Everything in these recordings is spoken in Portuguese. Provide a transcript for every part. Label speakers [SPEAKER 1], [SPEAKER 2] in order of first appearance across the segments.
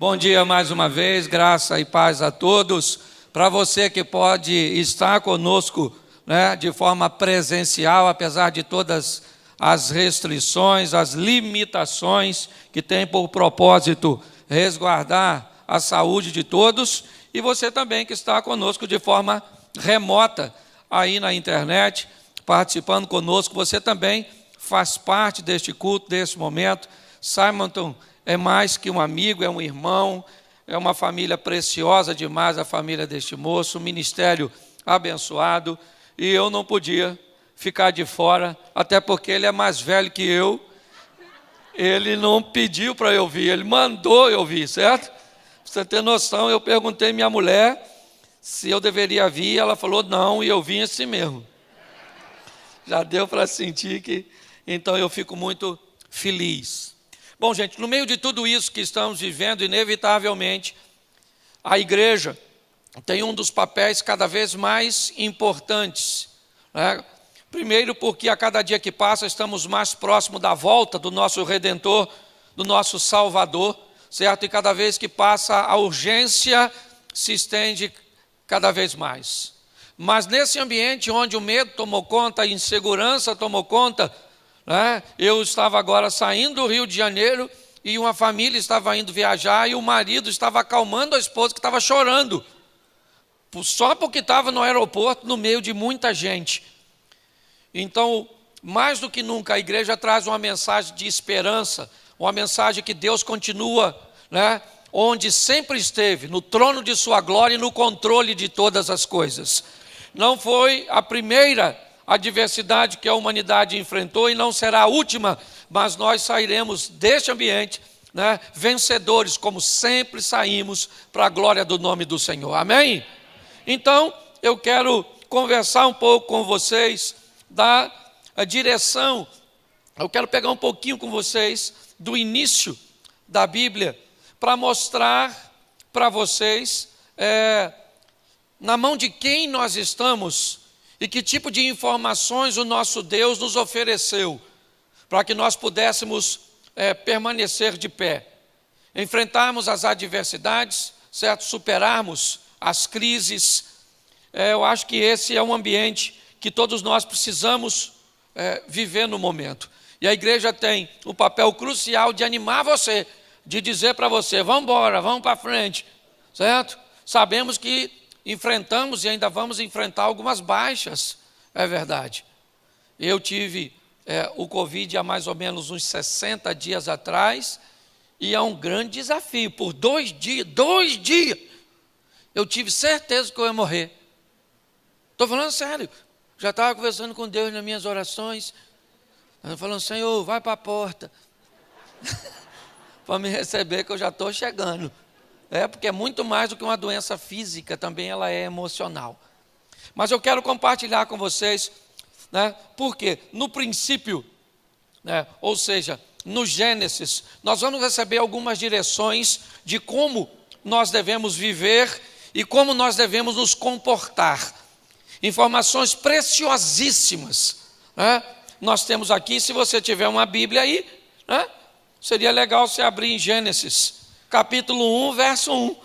[SPEAKER 1] Bom dia mais uma vez, graça e paz a todos. Para você que pode estar conosco, de forma presencial, apesar de todas as restrições, as limitações que tem por propósito resguardar a saúde de todos, e você também que está conosco de forma remota aí na internet, participando conosco, você também faz parte deste culto, deste momento. Simonton é mais que um amigo, é um irmão, é uma família preciosa demais, a família deste moço, um ministério abençoado, e eu não podia ficar de fora, até porque ele é mais velho que eu, ele não pediu para eu vir, ele mandou eu vir, certo? Pra você ter noção, eu perguntei à minha mulher se eu deveria vir, ela falou não, e eu vim assim mesmo. Já deu para sentir que, então eu fico muito feliz. Bom, gente, no meio de tudo isso que estamos vivendo, inevitavelmente, a igreja tem um dos papéis cada vez mais importantes, Primeiro porque a cada dia que passa estamos mais próximos da volta do nosso Redentor, do nosso Salvador, certo? E cada vez que passa a urgência se estende cada vez mais. Mas nesse ambiente onde o medo tomou conta, a insegurança tomou conta, eu estava agora saindo do Rio de Janeiro e uma família estava indo viajar e o marido estava acalmando a esposa que estava chorando, só porque estava no aeroporto no meio de muita gente. Então, mais do que nunca, a igreja traz uma mensagem de esperança, uma mensagem que Deus continua, onde sempre esteve, no trono de sua glória e no controle de todas as coisas. Não foi a primeira adversidade que a humanidade enfrentou e não será a última, mas nós sairemos deste ambiente, vencedores, como sempre saímos, para a glória do nome do Senhor. Amém? Então, eu quero conversar um pouco com vocês da direção, eu quero pegar um pouquinho com vocês do início da Bíblia, para mostrar para vocês na mão de quem nós estamos e que tipo de informações o nosso Deus nos ofereceu, para que nós pudéssemos permanecer de pé, enfrentarmos as adversidades, certo? Superarmos as crises. Eu acho que esse é um ambiente que todos nós precisamos viver no momento. E a igreja tem o papel crucial de animar você, de dizer para você, vamos embora, vamos para frente, certo? Sabemos que enfrentamos e ainda vamos enfrentar algumas baixas, é verdade. Eu tive o Covid há mais ou menos uns 60 dias atrás, e é um grande desafio. Por 2 dias, eu tive certeza que eu ia morrer. Estou falando sério. Já estava conversando com Deus nas minhas orações, falando, Senhor, vai para a porta, para me receber que eu já estou chegando. Porque é muito mais do que uma doença física, também ela é emocional. Mas eu quero compartilhar com vocês, porque no princípio, ou seja, no Gênesis, nós vamos receber algumas direções de como nós devemos viver e como nós devemos nos comportar. Informações preciosíssimas, nós temos aqui, se você tiver uma Bíblia aí, seria legal você abrir em Gênesis, capítulo 1, verso 1,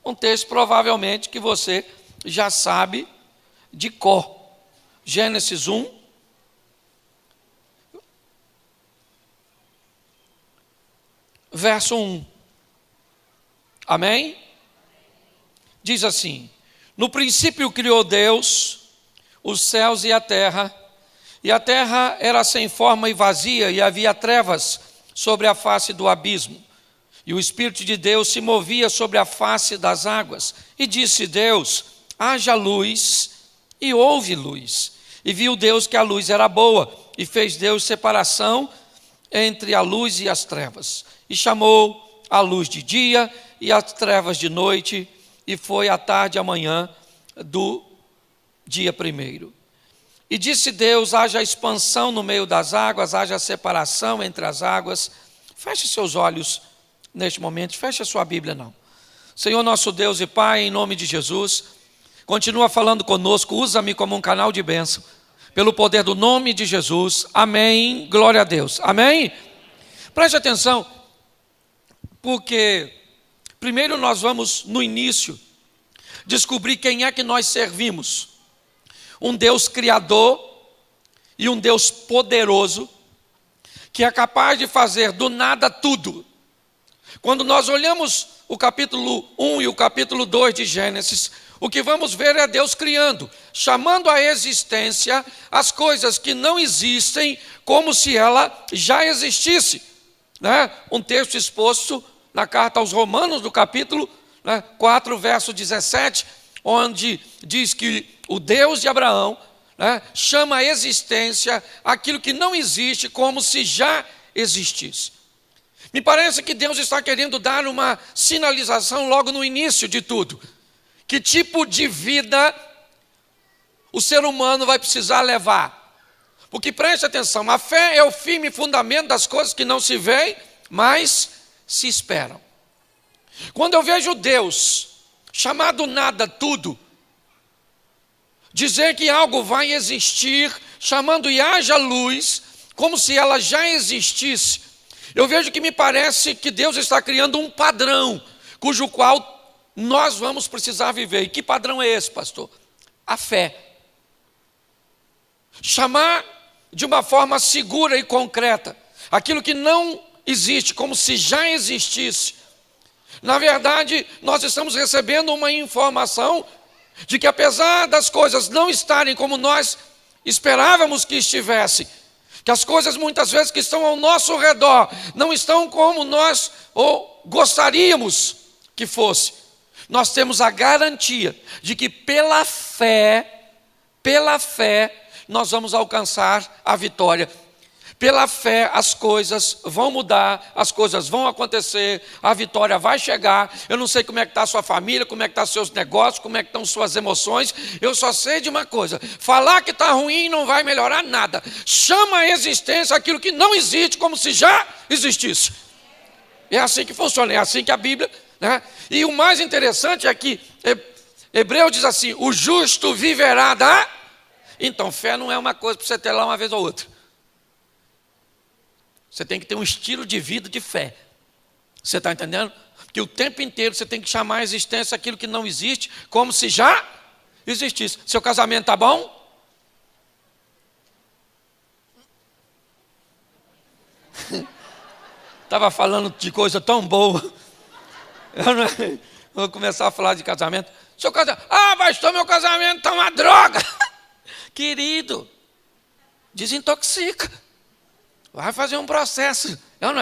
[SPEAKER 1] um texto provavelmente que você já sabe de cor. Gênesis 1, verso 1, amém? Diz assim, no princípio criou Deus os céus e a terra era sem forma e vazia, e havia trevas sobre a face do abismo. E o Espírito de Deus se movia sobre a face das águas. E disse Deus, haja luz, e houve luz. E viu Deus que a luz era boa, e fez Deus separação entre a luz e as trevas. E chamou a luz de dia e as trevas de noite, e foi a tarde e a manhã do dia primeiro. E disse Deus, haja expansão no meio das águas, haja separação entre as águas. Feche seus olhos neste momento, feche a sua Bíblia não. Senhor nosso Deus e Pai, em nome de Jesus, continua falando conosco, usa-me como um canal de bênção, pelo poder do nome de Jesus, amém, glória a Deus, amém? Preste atenção, porque Primeiro nós vamos, no início, descobrir quem é que nós servimos. Um Deus criador e um Deus poderoso, que é capaz de fazer do nada tudo. Quando nós olhamos o capítulo 1 e o capítulo 2 de Gênesis, o que vamos ver é Deus criando, chamando à existência as coisas que não existem como se ela já existisse. Um texto exposto na carta aos Romanos, do capítulo 4, verso 17, onde diz que o Deus de Abraão chama à existência aquilo que não existe como se já existisse. Me parece que Deus está querendo dar uma sinalização logo no início de tudo. Que tipo de vida o ser humano vai precisar levar? Porque preste atenção, a fé é o firme fundamento das coisas que não se veem, mas se esperam. Quando eu vejo Deus, chamado nada tudo, dizer que algo vai existir, chamando e haja luz, como se ela já existisse, eu vejo que me parece que Deus está criando um padrão, cujo qual nós vamos precisar viver. E que padrão é esse, pastor? A fé. Chamar de uma forma segura e concreta aquilo que não existe, como se já existisse. Na verdade, nós estamos recebendo uma informação de que apesar das coisas não estarem como nós esperávamos que estivessem, que as coisas muitas vezes que estão ao nosso redor não estão como nós ou gostaríamos que fosse, nós temos a garantia de que pela fé, nós vamos alcançar a vitória. Pela fé as coisas vão mudar, as coisas vão acontecer, a vitória vai chegar. Eu não sei como é que está a sua família, como é que estão os seus negócios, como é que estão suas emoções. Eu só sei de uma coisa: falar que está ruim não vai melhorar nada. Chama a existência aquilo que não existe como se já existisse. É assim que funciona, é assim que a Bíblia, E o mais interessante é que Hebreus diz assim: o justo viverá da... Então fé não é uma coisa para você ter lá uma vez ou outra. Você tem que ter um estilo de vida de fé. Você está entendendo? Que o tempo inteiro você tem que chamar a existência aquilo que não existe, como se já existisse. Seu casamento está bom? Estava falando de coisa tão boa. Eu vou começar a falar de casamento. Seu casamento, pastor, meu casamento está uma droga. Querido, desintoxica. Vai fazer um processo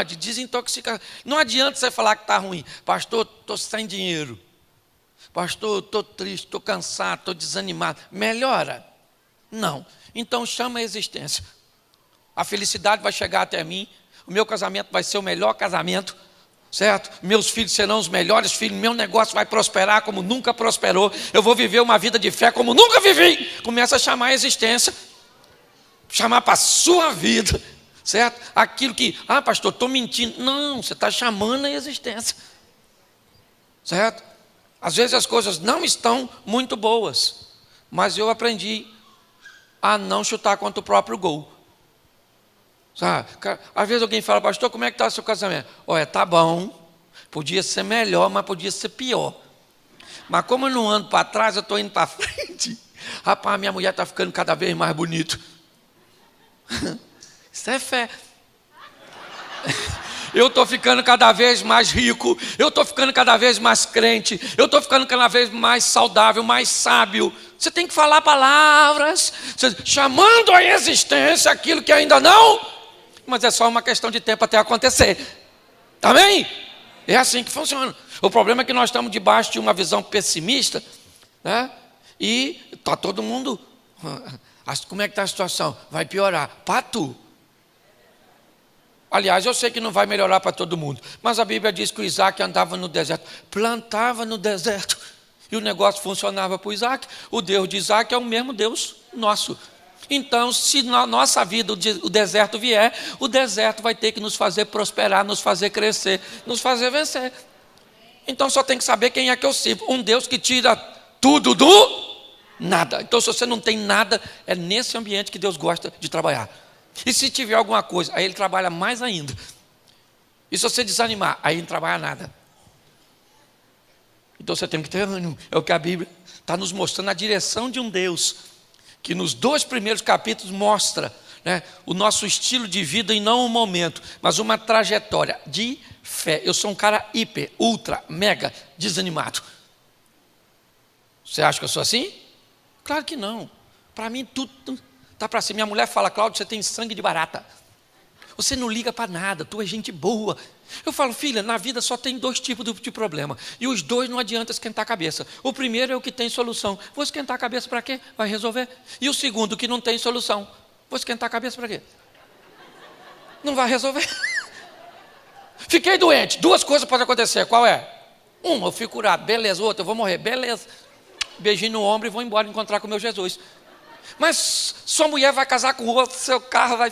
[SPEAKER 1] de desintoxicação. Não adianta você falar que está ruim. Pastor, estou sem dinheiro. Pastor, estou triste, estou cansado, estou desanimado. Melhora? Não. Então chama a existência. A felicidade vai chegar até mim. O meu casamento vai ser o melhor casamento. Certo? Meus filhos serão os melhores filhos. Meu negócio vai prosperar como nunca prosperou. Eu vou viver uma vida de fé como nunca vivi. Começa a chamar a existência. Chamar para a sua vida. Certo? Aquilo que, pastor, estou mentindo. Não, você está chamando a existência. Certo? Às vezes as coisas não estão muito boas, mas eu aprendi a não chutar contra o próprio gol. Sabe? Às vezes alguém fala: pastor, como é que está o seu casamento? Olha, está bom, podia ser melhor, mas podia ser pior. Mas como eu não ando para trás, eu estou indo para frente. Rapaz, minha mulher está ficando cada vez mais bonita. Isso é fé. Eu estou ficando cada vez mais rico, eu estou ficando cada vez mais crente, eu estou ficando cada vez mais saudável, mais sábio. Você tem que falar palavras, chamando à existência aquilo que ainda não, mas é só uma questão de tempo até acontecer. Amém? É assim que funciona. O problema é que nós estamos debaixo de uma visão pessimista, e está todo mundo... Como é que está a situação? Vai piorar. Para tu. Aliás, eu sei que não vai melhorar para todo mundo, mas a Bíblia diz que o Isaac andava no deserto, plantava no deserto, e o negócio funcionava para o Isaac. O Deus de Isaac é o mesmo Deus nosso. Então, se na nossa vida o deserto vier, o deserto vai ter que nos fazer prosperar, nos fazer crescer, nos fazer vencer. Então só tem que saber quem é que eu sirvo. Um Deus que tira tudo do nada. Então, se você não tem nada, é nesse ambiente que Deus gosta de trabalhar. E se tiver alguma coisa, aí Ele trabalha mais ainda. E se você desanimar, aí Ele não trabalha nada. Então você tem que ter ânimo. É o que a Bíblia está nos mostrando, a direção de um Deus, que nos 2 primeiros capítulos mostra, né, o nosso estilo de vida e não um momento, mas uma trajetória de fé. Eu sou um cara hiper, ultra, mega desanimado. Você acha que eu sou assim? Claro que não. Para mim tudo está para cima. Minha mulher fala: Cláudio, você tem sangue de barata. Você não liga para nada, tu é gente boa. Eu falo: filha, na vida só tem 2 tipos de problema. E os 2 não adianta esquentar a cabeça. O primeiro é o que tem solução. Vou esquentar a cabeça para quê? Vai resolver. E o segundo, o que não tem solução. Vou esquentar a cabeça para quê? Não vai resolver. Fiquei doente. 2 coisas podem acontecer. Qual é? Uma, eu fico curado. Beleza. Outra, eu vou morrer. Beleza. Beijinho no ombro e vou embora encontrar com o meu Jesus. Mas sua mulher vai casar com outro, seu carro vai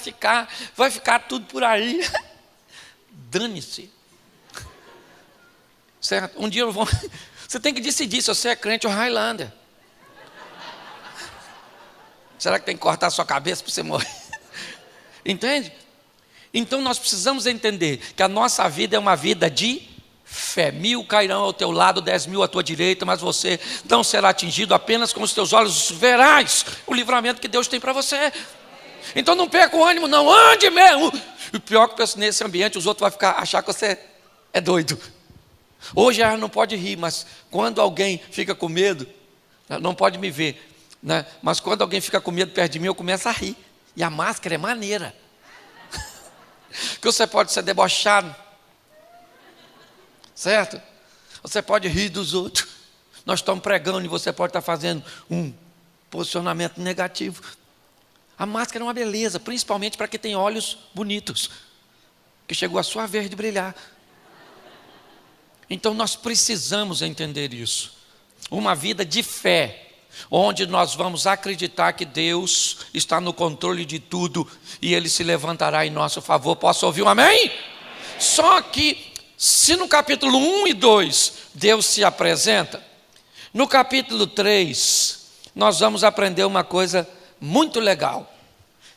[SPEAKER 1] ficar tudo por aí. Dane-se. Certo? Um dia eu vou... Você tem que decidir se você é crente ou Highlander. Será que tem que cortar a sua cabeça para você morrer? Entende? Então nós precisamos entender que a nossa vida é uma vida de fé. 1000 cairão ao teu lado, 10.000 à tua direita, mas você não será atingido. Apenas com os teus olhos verás o livramento que Deus tem para você. Então não perca o ânimo, não, ande mesmo. E o pior que nesse ambiente, os outros vão achar que você é doido. Hoje ela não pode rir, mas quando alguém fica com medo, não pode me ver, né? Mas quando alguém fica com medo perto de mim, eu começo a rir. E a máscara é maneira. Que você pode ser debochado, certo? Você pode rir dos outros. Nós estamos pregando e você pode estar fazendo um posicionamento negativo. A máscara é uma beleza, principalmente para quem tem olhos bonitos, que chegou a sua vez de brilhar. Então nós precisamos entender isso. Uma vida de fé, onde nós vamos acreditar que Deus está no controle de tudo e Ele se levantará em nosso favor. Posso ouvir um amém? Só que, se no capítulo 1 e 2 Deus se apresenta, no capítulo 3 nós vamos aprender uma coisa muito legal.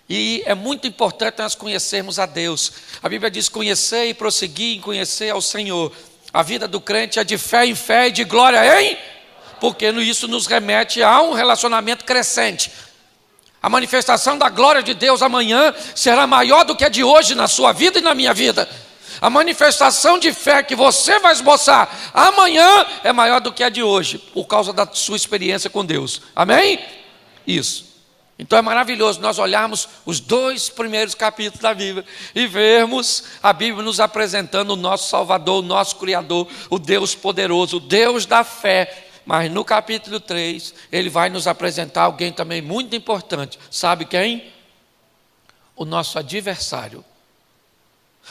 [SPEAKER 1] E é muito importante nós conhecermos a Deus. A Bíblia diz: conhecer e prosseguir em conhecer ao Senhor. A vida do crente é de fé em fé e de glória em... Porque isso nos remete a um relacionamento crescente. A manifestação da glória de Deus amanhã será maior do que a de hoje na sua vida e na minha vida. A manifestação de fé que você vai esboçar amanhã é maior do que a de hoje, por causa da sua experiência com Deus. Amém? Isso. Então é maravilhoso nós olharmos os 2 primeiros capítulos da Bíblia e vermos a Bíblia nos apresentando o nosso Salvador, o nosso Criador, o Deus poderoso, o Deus da fé. Mas no capítulo 3, ele vai nos apresentar alguém também muito importante. Sabe quem? O nosso adversário.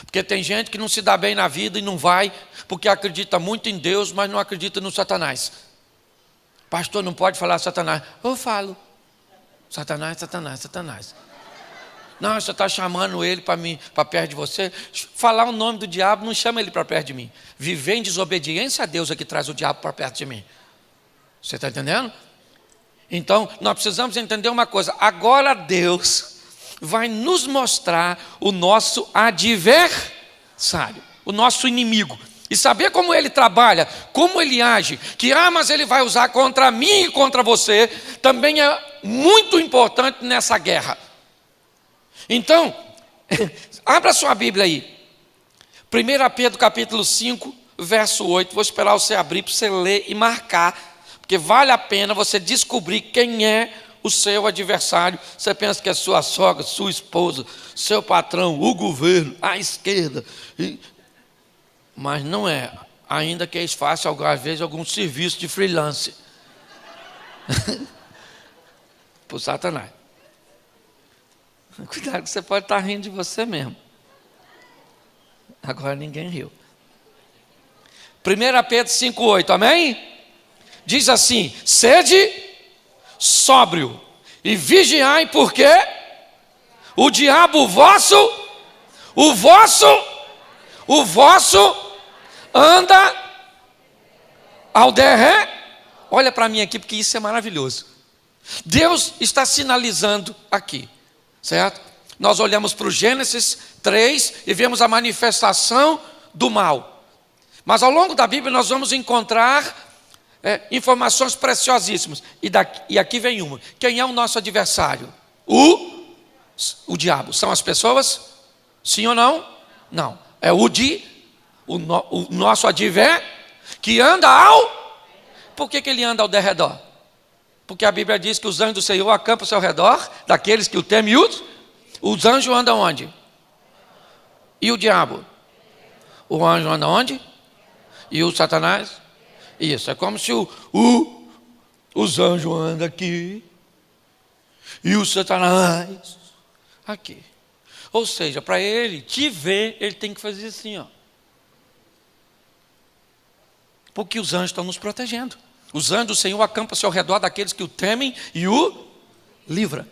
[SPEAKER 1] Porque tem gente que não se dá bem na vida e não vai, porque acredita muito em Deus, mas não acredita no Satanás. Pastor, não pode falar Satanás. Eu falo. Satanás, Satanás, Satanás. Não, você está chamando ele para perto de você. Falar o nome do diabo, não chama ele para perto de mim. Viver em desobediência a Deus é que traz o diabo para perto de mim. Você está entendendo? Então, nós precisamos entender uma coisa. Agora Deus vai nos mostrar o nosso adversário, o nosso inimigo. E saber como ele trabalha, como ele age, que armas ele vai usar contra mim e contra você, também é muito importante nessa guerra. Então, abra sua Bíblia aí. 1 Pedro capítulo 5, verso 8. Vou esperar você abrir para você ler e marcar, porque vale a pena você descobrir quem é o seu adversário. Você pensa que é sua sogra, sua esposa, seu patrão, o governo, a esquerda. Mas não é. Ainda que eles façam, às vezes, algum serviço de freelance. Por Satanás. Cuidado que você pode estar rindo de você mesmo. Agora ninguém riu. 1 Pedro 5,8, amém? Diz assim: sede sóbrio e vigiai, porque o diabo o vosso anda ao derré. Olha para mim aqui, porque isso é maravilhoso. Deus está sinalizando aqui, certo? Nós olhamos para o Gênesis 3 e vemos a manifestação do mal. Mas ao longo da Bíblia nós vamos encontrar informações preciosíssimas. E aqui vem uma. Quem é o nosso adversário? O diabo. São as pessoas? Sim ou não? Não. É o nosso adversário que anda ao... Por que ele anda ao derredor? Porque a Bíblia diz que os anjos do Senhor acampam ao seu redor, daqueles que o temem. Os anjos andam onde? E o diabo? O anjo anda onde? E o Satanás? Isso, é como se os anjos andam aqui e o Satanás aqui. Ou seja, para ele te ver, ele tem que fazer assim, ó. Porque os anjos estão nos protegendo. Os anjos do Senhor acampam-se ao redor daqueles que o temem e o livra.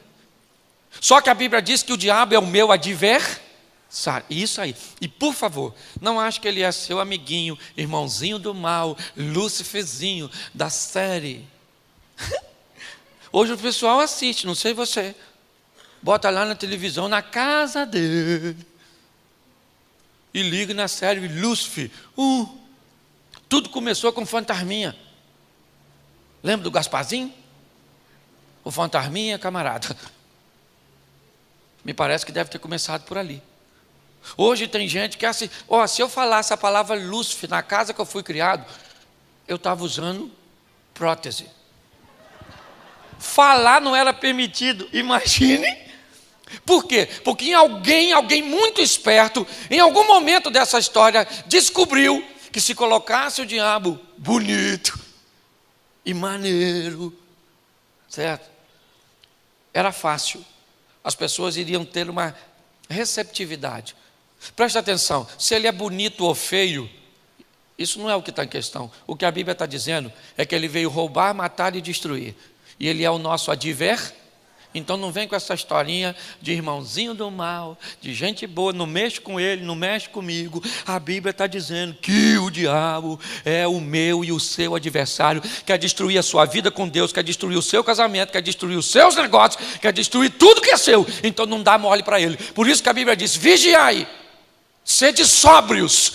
[SPEAKER 1] Só que a Bíblia diz que o diabo é o meu adversário. Isso aí. E por favor, não ache que ele é seu amiguinho, irmãozinho do mal, Luciferzinho da série. Hoje o pessoal assiste, não sei você. Bota lá na televisão, na casa dele. E liga na série Lúcifer. Tudo começou com fantasminha. Lembra do Gasparzinho? O fantasminha, camarada. Me parece que deve ter começado por ali. Hoje tem gente que é assim, se eu falasse a palavra Lúcifer na casa que eu fui criado, eu estava usando prótese. Falar não era permitido, imagine. Por quê? Porque alguém muito esperto, em algum momento dessa história, descobriu que se colocasse o diabo bonito e maneiro, certo? Era fácil. As pessoas iriam ter uma receptividade. Preste atenção, se ele é bonito ou feio, isso não é o que está em questão. O que a Bíblia está dizendo é que ele veio roubar, matar e destruir. E ele é o nosso adversário. Então não vem com essa historinha de irmãozinho do mal, de gente boa, não mexe com ele, não mexe comigo. A Bíblia está dizendo que o diabo é o meu e o seu adversário, quer destruir a sua vida com Deus, quer destruir o seu casamento, quer destruir os seus negócios, quer destruir tudo que é seu. Então não dá mole para ele. Por isso que a Bíblia diz, vigiai, sede sóbrios,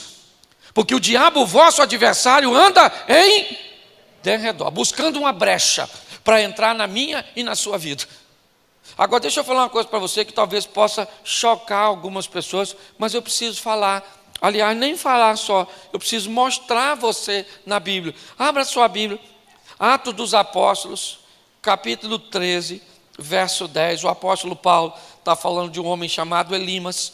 [SPEAKER 1] porque o diabo, o vosso adversário, anda em derredor, buscando uma brecha para entrar na minha e na sua vida. Agora deixa eu falar uma coisa para você que talvez possa chocar algumas pessoas, mas eu preciso falar, aliás, nem falar só, eu preciso mostrar você na Bíblia. Abra sua Bíblia, Atos dos Apóstolos, capítulo 13, verso 10, o apóstolo Paulo está falando de um homem chamado Elimas.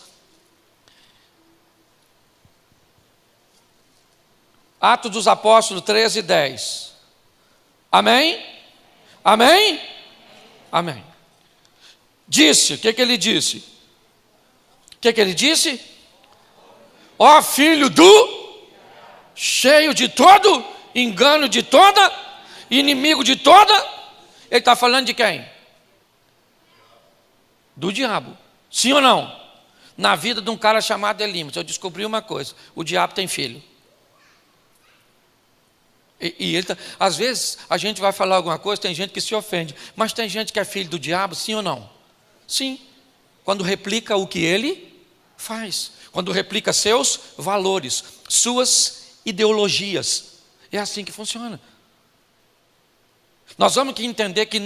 [SPEAKER 1] Atos dos Apóstolos 13, 10. Amém? Amém? Amém. Disse, o que ele disse? O que ele disse? Ó filho do, cheio de todo, engano de toda, inimigo de toda. Ele está falando de quem? Do diabo. Sim ou não? Na vida de um cara chamado Elimas, eu descobri uma coisa: o diabo tem filho. E ele às vezes a gente vai falar alguma coisa, tem gente que se ofende, mas tem gente que é filho do diabo, sim ou não? Sim, quando replica o que ele faz, quando replica seus valores, suas ideologias, é assim que funciona. Nós vamos que entender que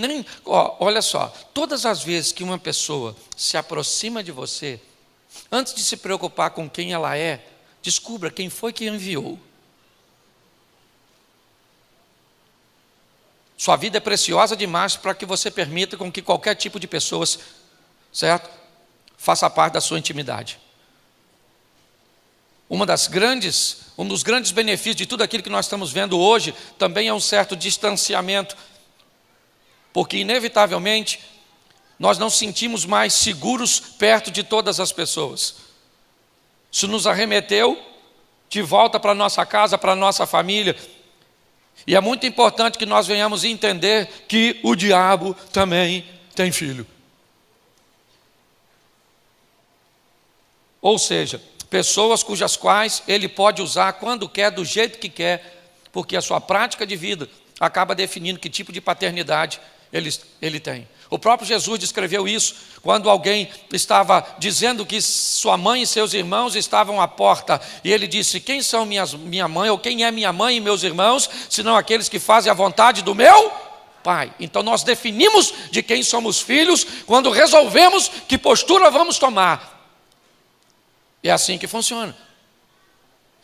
[SPEAKER 1] olha só, todas as vezes que uma pessoa se aproxima de você, antes de se preocupar com quem ela é, descubra quem foi que enviou. Sua vida é preciosa demais para que você permita com que qualquer tipo de pessoas, certo, faça parte da sua intimidade. Um dos grandes benefícios de tudo aquilo que nós estamos vendo hoje também é um certo distanciamento, porque inevitavelmente nós não sentimos mais seguros perto de todas as pessoas. Isso nos arremeteu de volta para a nossa casa, para a nossa família. E é muito importante que nós venhamos entender que o diabo também tem filho. Ou seja, pessoas cujas quais ele pode usar quando quer, do jeito que quer, porque a sua prática de vida acaba definindo que tipo de paternidade ele tem. O próprio Jesus descreveu isso quando alguém estava dizendo que sua mãe e seus irmãos estavam à porta. E ele disse: quem são minha mãe, ou quem é minha mãe e meus irmãos, senão aqueles que fazem a vontade do meu Pai. Então nós definimos de quem somos filhos quando resolvemos que postura vamos tomar. E é assim que funciona.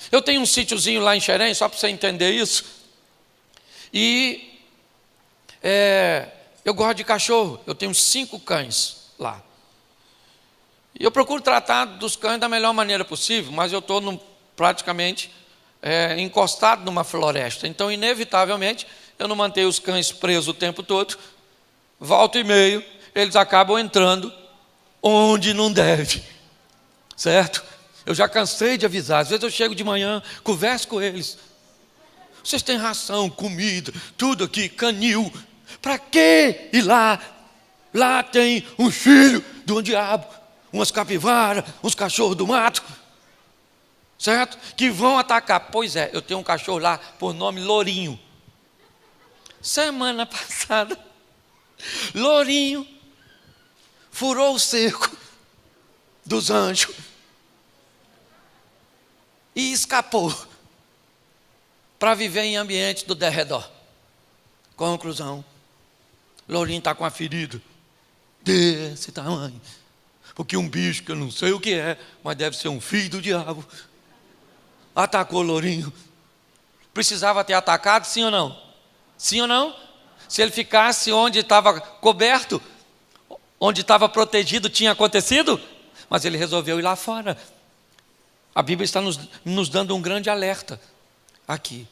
[SPEAKER 1] Eu tenho um sítiozinho lá em Xerém, só para você entender isso. E eu gosto de cachorro, eu tenho 5 cães lá. E eu procuro tratar dos cães da melhor maneira possível, mas eu estou praticamente encostado numa floresta. Então, inevitavelmente, eu não mantenho os cães presos o tempo todo. Volta e meio, eles acabam entrando onde não deve. Certo? Eu já cansei de avisar. Às vezes eu chego de manhã, converso com eles. Vocês têm ração, comida, tudo aqui, canil. Para que ir lá? Lá tem um filho do diabo, umas capivaras, uns cachorros do mato, certo? Que vão atacar. Pois é, eu tenho um cachorro lá por nome Lourinho. Semana passada, Lourinho furou o cerco dos anjos e escapou para viver em ambiente do derredor. Conclusão: Lourinho está com a ferida desse tamanho, porque um bicho que eu não sei o que é, mas deve ser um filho do diabo, atacou Lourinho. Precisava ter atacado, sim ou não? Sim ou não? Se ele ficasse onde estava coberto, onde estava protegido, tinha acontecido? Mas ele resolveu ir lá fora. A Bíblia está nos dando um grande alerta aqui.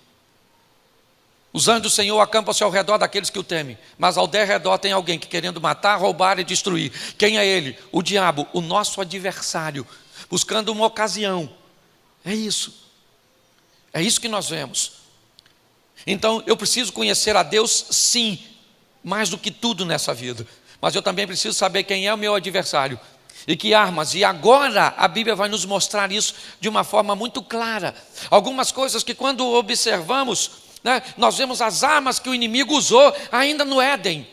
[SPEAKER 1] Os anjos do Senhor acampam-se ao redor daqueles que o temem, mas ao derredor tem alguém que querendo matar, roubar e destruir. Quem é ele? O diabo, o nosso adversário, buscando uma ocasião. É isso que nós vemos. Então eu preciso conhecer a Deus, sim, mais do que tudo nessa vida, mas eu também preciso saber quem é o meu adversário e que armas. E agora a Bíblia vai nos mostrar isso de uma forma muito clara. Algumas coisas que quando observamos, nós vemos as armas que o inimigo usou ainda no Éden.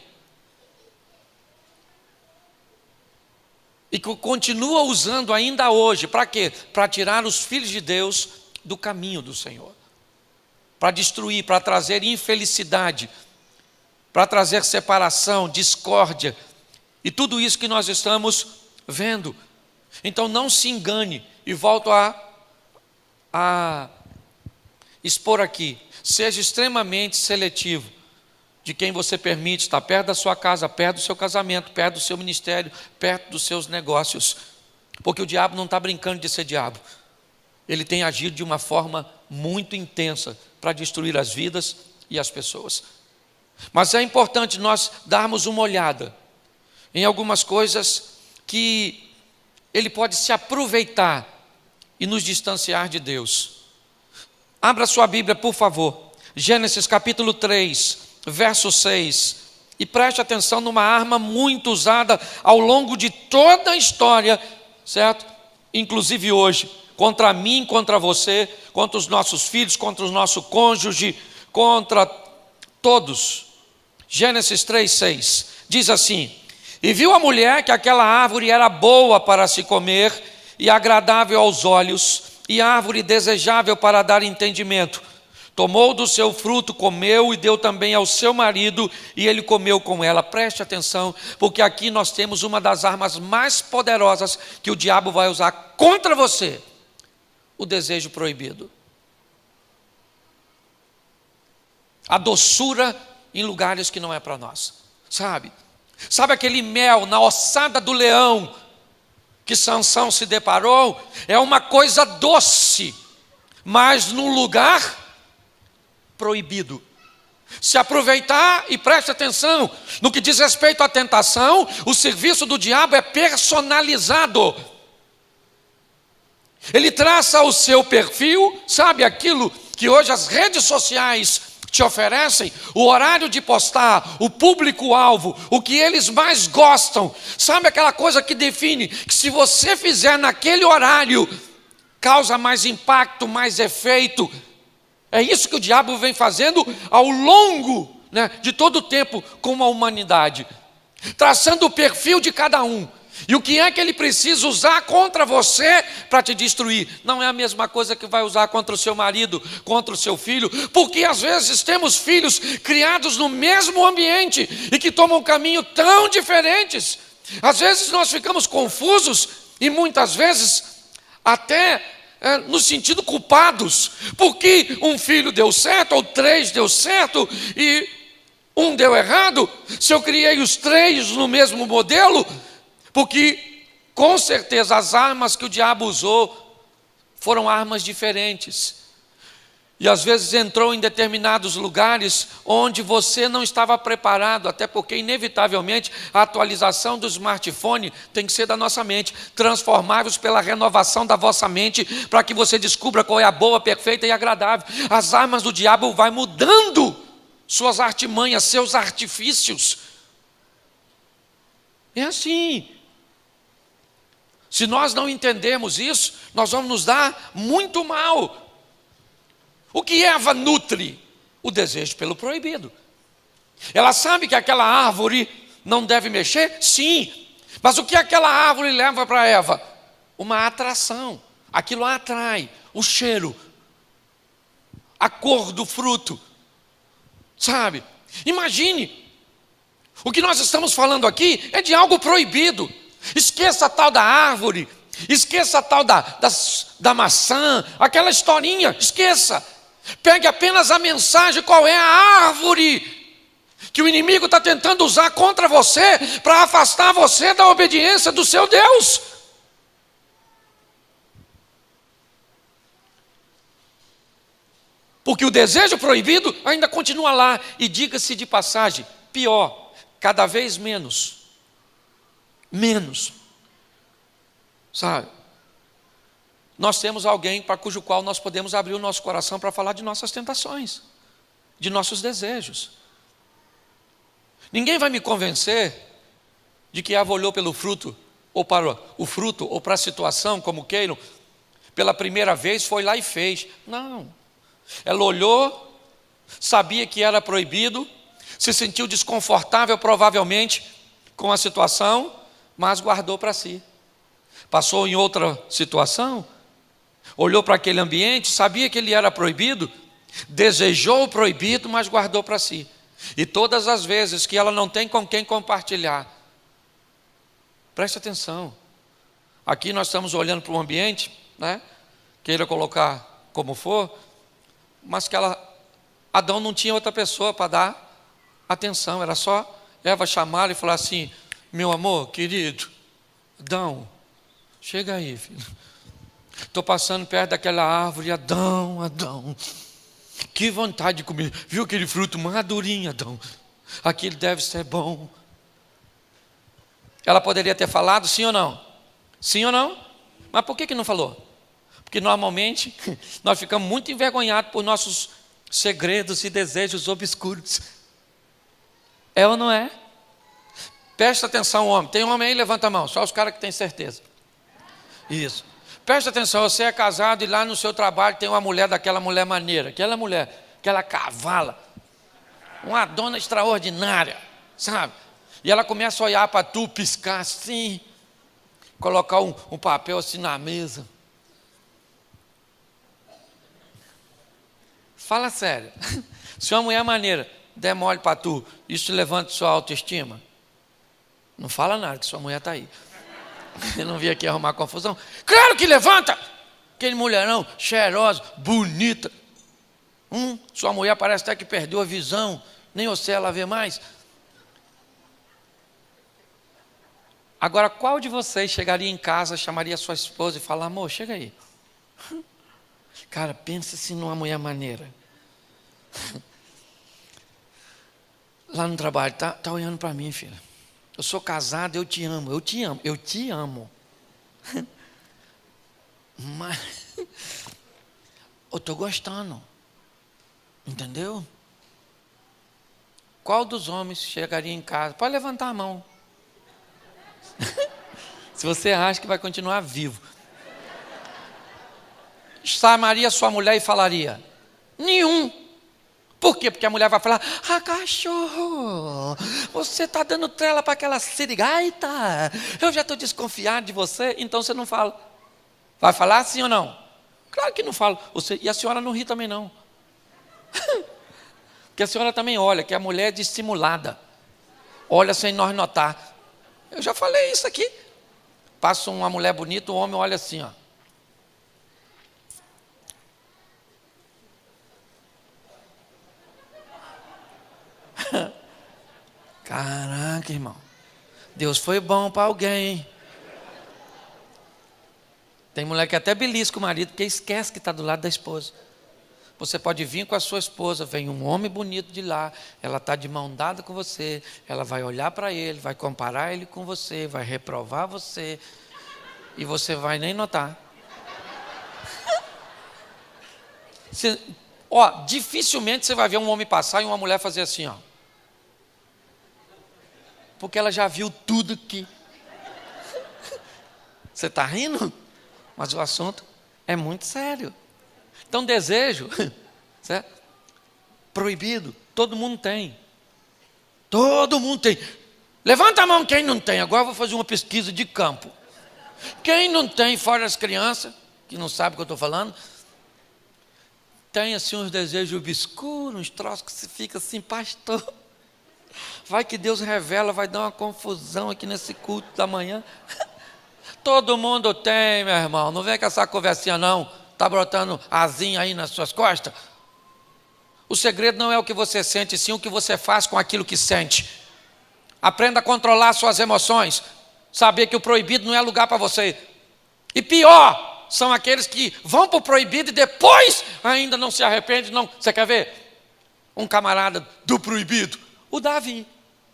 [SPEAKER 1] E que continua usando ainda hoje. Para quê? Para tirar os filhos de Deus do caminho do Senhor. Para destruir, para trazer infelicidade, para trazer separação, discórdia. E tudo isso que nós estamos vendo. Então não se engane. E volto a expor aqui. Seja extremamente seletivo de quem você permite estar perto da sua casa, perto do seu casamento, perto do seu ministério, perto dos seus negócios. Porque o diabo não está brincando de ser diabo. Ele tem agido de uma forma muito intensa para destruir as vidas e as pessoas. Mas é importante nós darmos uma olhada em algumas coisas que ele pode se aproveitar e nos distanciar de Deus. Abra sua Bíblia, por favor. Gênesis capítulo 3, verso 6. E preste atenção numa arma muito usada ao longo de toda a história, certo? Inclusive hoje, contra mim, contra você, contra os nossos filhos, contra o nosso cônjuge, contra todos. Gênesis 3, 6. Diz assim: e viu a mulher que aquela árvore era boa para se comer e agradável aos olhos, e árvore desejável para dar entendimento. Tomou do seu fruto, comeu e deu também ao seu marido, e ele comeu com ela. Preste atenção, porque aqui nós temos uma das armas mais poderosas que o diabo vai usar contra você: o desejo proibido. A doçura em lugares que não é para nós. Sabe aquele mel na ossada do leão que Sansão se deparou? É uma coisa doce, mas num lugar proibido. Se aproveitar, e preste atenção, no que diz respeito à tentação, o serviço do diabo é personalizado. Ele traça o seu perfil, sabe aquilo que hoje as redes sociais te oferecem, o horário de postar, o público-alvo, o que eles mais gostam. Sabe aquela coisa que define que se você fizer naquele horário, causa mais impacto, mais efeito. É isso que o diabo vem fazendo ao longo de todo o tempo com a humanidade. traçando o perfil de cada um. E o que é que ele precisa usar contra você para te destruir? Não é a mesma coisa que vai usar contra o seu marido, contra o seu filho, porque às vezes temos filhos criados no mesmo ambiente e que tomam caminho tão diferentes. Às vezes nós ficamos confusos e muitas vezes até no sentido culpados, porque um filho deu certo ou 3 deu certo e um deu errado. Se eu criei os 3 no mesmo modelo, porque com certeza as armas que o diabo usou foram armas diferentes. E às vezes entrou em determinados lugares onde você não estava preparado, até porque inevitavelmente a atualização do smartphone tem que ser da nossa mente, transformáveis pela renovação da vossa mente, para que você descubra qual é a boa, perfeita e agradável. As armas do diabo vai mudando suas artimanhas, seus artifícios. É assim. Se nós não entendermos isso, nós vamos nos dar muito mal. O que Eva nutre? O desejo pelo proibido. Ela sabe que aquela árvore não deve mexer? Sim. Mas o que aquela árvore leva para Eva? Uma atração. Aquilo a atrai. O cheiro. A cor do fruto. Sabe? Imagine. O que nós estamos falando aqui é de algo proibido. Esqueça a tal da árvore, esqueça a tal da maçã, aquela historinha, esqueça. Pegue apenas a mensagem, qual é a árvore que o inimigo está tentando usar contra você para afastar você da obediência do seu Deus. Porque o desejo proibido ainda continua lá, e diga-se de passagem, pior, cada vez menos, sabe? Nós temos alguém para cujo qual nós podemos abrir o nosso coração para falar de nossas tentações, de nossos desejos. Ninguém vai me convencer de que Eva olhou pelo fruto, ou para o fruto, ou para a situação, como queiram, pela primeira vez, foi lá e fez. Não. Ela olhou, sabia que era proibido, se sentiu desconfortável provavelmente com a situação, mas guardou para si. Passou em outra situação, olhou para aquele ambiente, sabia que ele era proibido, desejou o proibido, mas guardou para si. E todas as vezes que ela não tem com quem compartilhar, preste atenção, aqui nós estamos olhando para um ambiente, né? Queira colocar como for, mas que Adão não tinha outra pessoa para dar atenção, era só Eva chamar e falar assim: meu amor, querido, Adão, chega aí, filho. Estou passando perto daquela árvore, Adão, que vontade de comer. Viu aquele fruto madurinho, Adão? Aquilo deve ser bom. Ela poderia ter falado sim ou não? Sim ou não? Mas por que não falou? Porque normalmente nós ficamos muito envergonhados por nossos segredos e desejos obscuros. É ou não é? Presta atenção, homem. Tem homem aí? Levanta a mão. Só os caras que têm certeza. Isso. Presta atenção. Você é casado e lá no seu trabalho tem uma mulher daquela mulher maneira. Aquela mulher, aquela cavala. Uma dona extraordinária. Sabe? E ela começa a olhar para tu, piscar assim. Colocar um papel assim na mesa. Fala sério. Se uma mulher maneira der mole para tu, isso levanta sua autoestima? Não fala nada, que sua mulher está aí. Eu não vim aqui arrumar confusão. Claro que levanta! Aquele mulherão, cheirosa, bonita. Sua mulher parece até que perdeu a visão. Nem você ela vê mais. Agora, qual de vocês chegaria em casa, chamaria sua esposa e falaria: amor, chega aí. Cara, pensa assim numa mulher maneira. Lá no trabalho, tá olhando para mim, filha. Eu sou casado, eu te amo. Mas eu estou gostando. Entendeu? Qual dos homens chegaria em casa? Pode levantar a mão. Se você acha que vai continuar vivo. Chamaria sua mulher e falaria: nenhum. Por quê? quê? Porque a mulher vai falar: ah, cachorro, você está dando trela para aquela sirigaita, eu já estou desconfiado de você. Então você não fala. Vai falar sim ou não? Claro que não fala. E a senhora não ri também não. Porque a senhora também olha, que a mulher é dissimulada. Olha sem nós notar. Eu já falei isso aqui. Passa uma mulher bonita, o homem olha assim, ó. Caraca, irmão. Deus foi bom para alguém, hein? Tem mulher que até belisca o marido, porque esquece que está do lado da esposa. Você pode vir com a sua esposa, vem um homem bonito de lá, ela está de mão dada com você, ela vai olhar para ele, vai comparar ele com você, vai reprovar você, e você vai nem notar. Dificilmente você vai ver um homem passar e uma mulher fazer assim, ó. Porque ela já viu tudo que... Você está rindo? Mas o assunto é muito sério. Então, desejo, certo? Proibido, todo mundo tem. Todo mundo tem. Levanta a mão quem não tem. Agora eu vou fazer uma pesquisa de campo. Quem não tem, fora as crianças, que não sabem o que eu estou falando, tem assim uns desejos obscuros, uns troços que você fica assim, pastor. Vai que Deus revela, vai dar uma confusão aqui nesse culto da manhã. Todo mundo tem, meu irmão. Não vem com essa conversinha não. Está brotando asinha aí nas suas costas. O segredo não é o que você sente, sim o que você faz com aquilo que sente. Aprenda a controlar suas emoções. Saber que o proibido não é lugar para você. E pior, são aqueles que vão para o proibido e depois ainda não se arrependem. Não. Você quer ver? Um camarada do proibido. O Davi.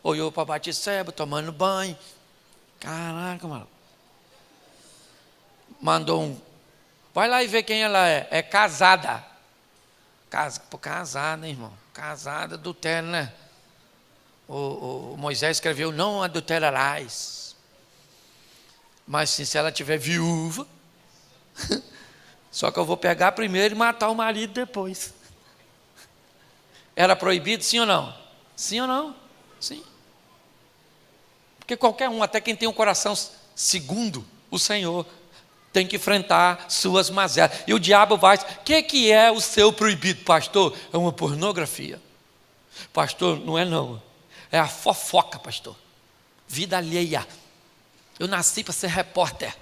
[SPEAKER 1] Olhou para Batseba, tomando banho. Caraca, mano. Mandou um... Vai lá e vê quem ela é. É casada. Casada, hein, irmão? Casada, adultério, né? O Moisés escreveu: não adulterarás. Mas sim, se ela tiver viúva, só que eu vou pegar primeiro e matar o marido depois. Era proibido, sim ou não? Sim ou não? Sim. Porque qualquer um, até quem tem um coração segundo o Senhor, tem que enfrentar suas mazelas. E o diabo vai... O que é o seu proibido, pastor? É uma pornografia. Pastor, não é não. É a fofoca, pastor. Vida alheia. Eu nasci para ser repórter.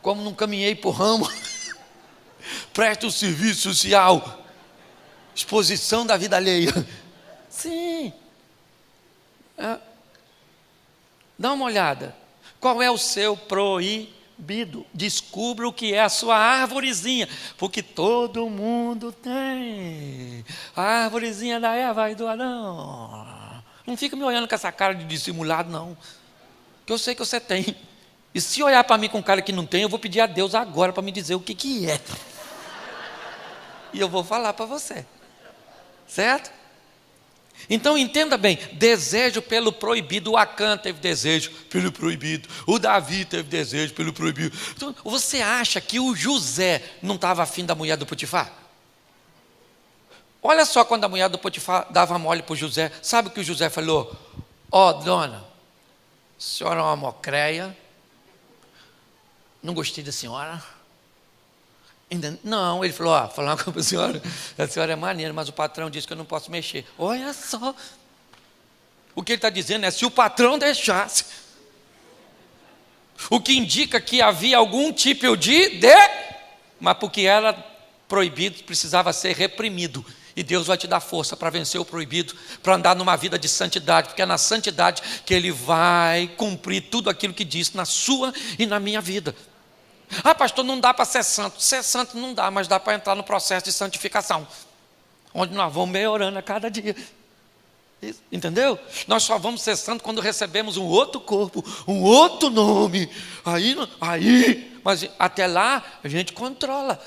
[SPEAKER 1] Como não caminhei por ramo, presto um serviço social. Exposição da vida alheia. Sim. Dá uma olhada. Qual é o seu proibido? Descubra o que é a sua árvorezinha, porque todo mundo tem. A árvorezinha da Eva e do Adão. Não fica me olhando com essa cara de dissimulado, não. Que eu sei que você tem. E se olhar para mim com cara que não tem, eu vou pedir a Deus agora para me dizer o que é. E eu vou falar para você. Certo? Então entenda bem, desejo pelo proibido. O Acã teve desejo pelo proibido, o Davi teve desejo pelo proibido. Então, você acha que o José não estava afim da mulher do Potifar? Olha só, quando a mulher do Potifar dava mole para o José, sabe o que o José falou? Ó, dona, a senhora é uma mocreia, não gostei da senhora. Não, ele falou: falar uma coisa para a senhora é maneira, mas o patrão disse que eu não posso mexer. Olha só, o que ele está dizendo é: se o patrão deixasse, o que indica que havia algum tipo mas porque era proibido, precisava ser reprimido. E Deus vai te dar força para vencer o proibido, para andar numa vida de santidade, porque é na santidade que Ele vai cumprir tudo aquilo que disse na sua e na minha vida. Ah, pastor, não dá para ser santo. Ser santo não dá, mas dá para entrar no processo de santificação, onde nós vamos melhorando a cada dia. Isso, entendeu? Nós só vamos ser santos quando recebemos um outro corpo, um outro nome. Mas até lá a gente controla.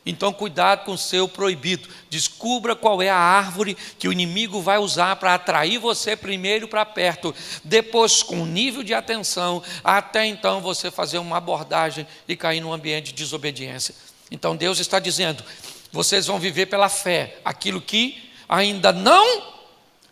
[SPEAKER 1] Então cuidado com o seu proibido. Descubra qual é a árvore que o inimigo vai usar para atrair você primeiro para perto, depois com nível de atenção, até então você fazer uma abordagem e cair num ambiente de desobediência. Então Deus está dizendo: vocês vão viver pela fé, aquilo que ainda não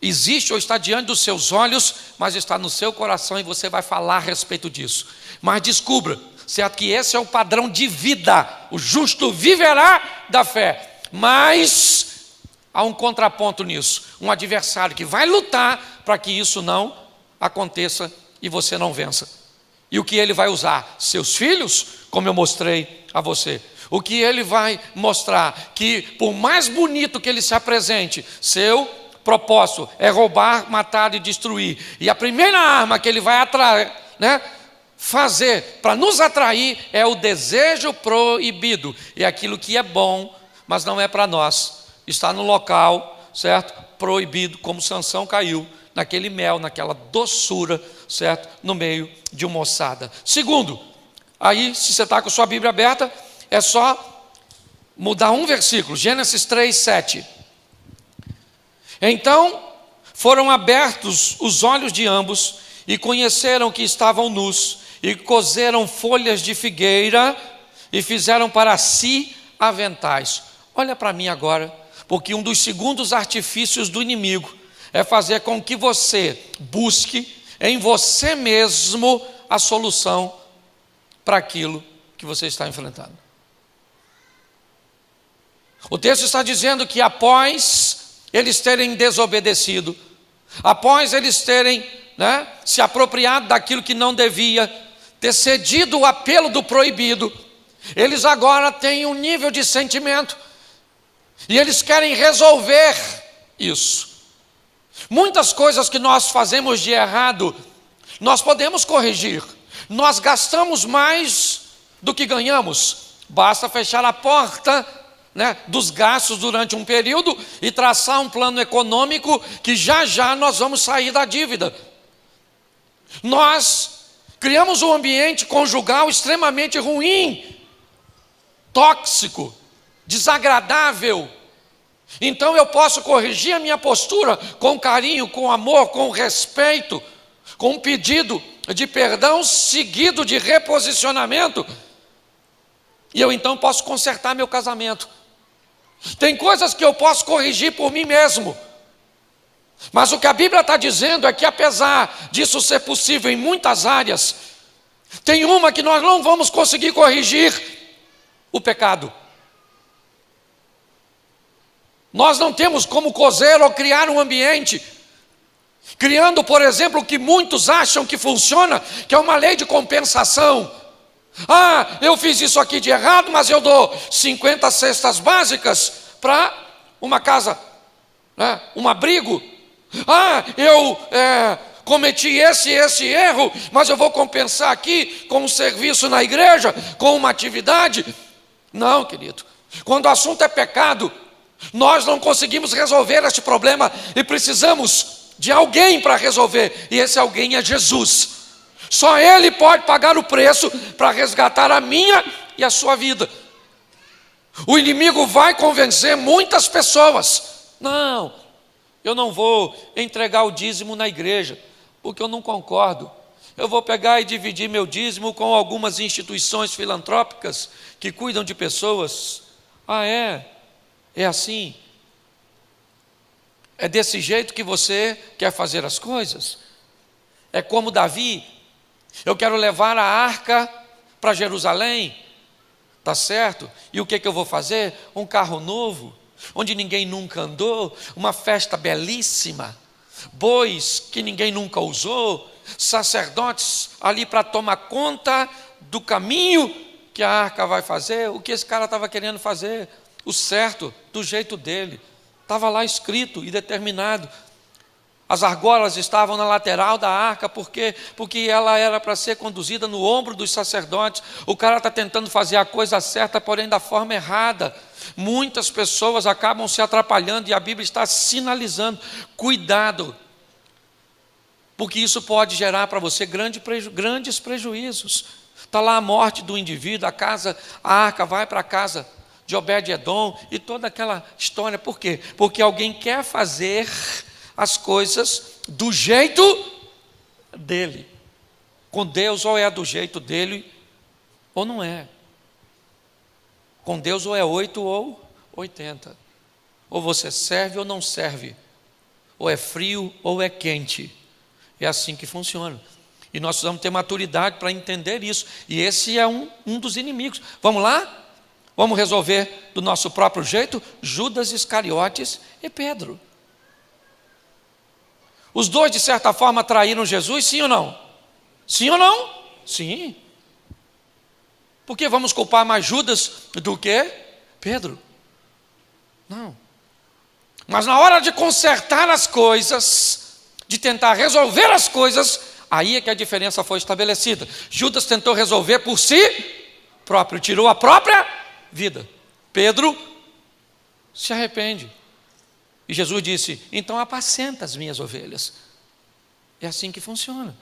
[SPEAKER 1] existe ou está diante dos seus olhos, mas está no seu coração e você vai falar a respeito disso. Mas descubra, certo, que esse é o padrão de vida. O justo viverá da fé. Mas há um contraponto nisso, um adversário que vai lutar para que isso não aconteça e você não vença. E o que ele vai usar? Seus filhos, como eu mostrei a você. O que ele vai mostrar? Que por mais bonito que ele se apresente, seu propósito é roubar, matar e destruir. E a primeira arma que ele vai atrair, fazer para nos atrair é o desejo proibido. É aquilo que é bom, mas não é para nós. Está no local, certo? Proibido, como Sansão caiu naquele mel, naquela doçura, certo? No meio de uma ossada. Segundo, aí se você está com sua Bíblia aberta, é só mudar um versículo, Gênesis 3:7. Então foram abertos os olhos de ambos e conheceram que estavam nus, e coseram folhas de figueira e fizeram para si aventais. Olha para mim agora, porque um dos segundos artifícios do inimigo é fazer com que você busque em você mesmo a solução para aquilo que você está enfrentando. O texto está dizendo que após eles terem desobedecido, após eles terem se apropriado daquilo que não devia, ter cedido o apelo do proibido, eles agora têm um nível de sentimento e eles querem resolver isso. Muitas coisas que nós fazemos de errado, nós podemos corrigir. Nós gastamos mais do que ganhamos. Basta fechar a porta dos gastos durante um período e traçar um plano econômico que já já nós vamos sair da dívida. Nós criamos um ambiente conjugal extremamente ruim, tóxico, desagradável. Então eu posso corrigir a minha postura com carinho, com amor, com respeito, com um pedido de perdão seguido de reposicionamento, e eu então posso consertar meu casamento. Tem coisas que eu posso corrigir por mim mesmo, mas o que a Bíblia está dizendo é que apesar disso ser possível em muitas áreas, tem uma que nós não vamos conseguir corrigir: o pecado. Nós não temos como coser ou criar um ambiente, criando, por exemplo, o que muitos acham que funciona, que é uma lei de compensação. Eu fiz isso aqui de errado, mas eu dou 50 cestas básicas para uma casa, um abrigo. Eu cometi esse erro, mas eu vou compensar aqui com um serviço na igreja, com uma atividade. Não, querido, quando o assunto é pecado, nós não conseguimos resolver este problema e precisamos de alguém para resolver, e esse alguém é Jesus. Só Ele pode pagar o preço para resgatar a minha e a sua vida. O inimigo vai convencer muitas pessoas: não, eu não vou entregar o dízimo na igreja, porque eu não concordo. Eu vou pegar e dividir meu dízimo com algumas instituições filantrópicas que cuidam de pessoas. É assim? É desse jeito que você quer fazer as coisas? É como Davi: eu quero levar a arca para Jerusalém, tá certo? E o que eu vou fazer? Um carro novo, onde ninguém nunca andou, uma festa belíssima, bois que ninguém nunca usou, sacerdotes ali para tomar conta do caminho que a arca vai fazer. O que esse cara estava querendo fazer? O certo, do jeito dele. Estava lá escrito e determinado. As argolas estavam na lateral da arca, porque ela era para ser conduzida no ombro dos sacerdotes. O cara está tentando fazer a coisa certa, porém da forma errada. Muitas pessoas acabam se atrapalhando e a Bíblia está sinalizando: cuidado, porque isso pode gerar para você grandes prejuízos. Está lá a morte do indivíduo, a arca vai para a casa de Obed-Edom e toda aquela história. Por quê? Porque alguém quer fazer as coisas do jeito dele. Com Deus, ou é do jeito dele ou não é. Com Deus ou é 8 ou 80. Ou você serve ou não serve. Ou é frio ou é quente. É assim que funciona. E nós precisamos ter maturidade para entender isso. E esse é um dos inimigos. Vamos lá? Vamos resolver do nosso próprio jeito? Judas Iscariotes e Pedro. Os dois, de certa forma, traíram Jesus, sim ou não? Sim ou não? Sim. Por que vamos culpar mais Judas do que Pedro? Não. Mas na hora de consertar as coisas, de tentar resolver as coisas, aí é que a diferença foi estabelecida. Judas tentou resolver por si próprio, tirou a própria vida. Pedro se arrepende. E Jesus disse: então apacenta as minhas ovelhas. É assim que funciona.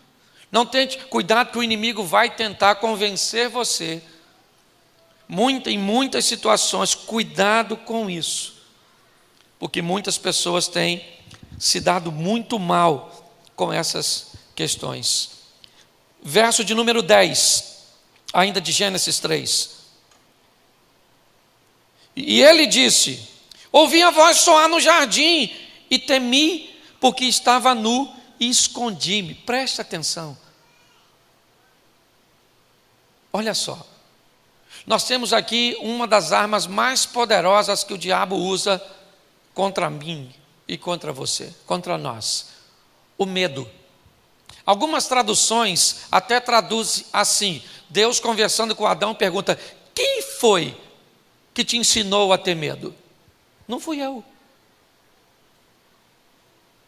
[SPEAKER 1] Não tente, cuidado que o inimigo vai tentar convencer você. Em muitas situações, cuidado com isso. Porque muitas pessoas têm se dado muito mal com essas questões. Verso de número 10, ainda de Gênesis 3. E ele disse: ouvi a voz soar no jardim e temi, porque estava nu e escondi-me. Preste atenção. Olha só. Nós temos aqui uma das armas mais poderosas que o diabo usa contra mim e contra você, contra nós. O medo. Algumas traduções até traduzem assim: Deus conversando com Adão pergunta: quem foi que te ensinou a ter medo? Não fui eu.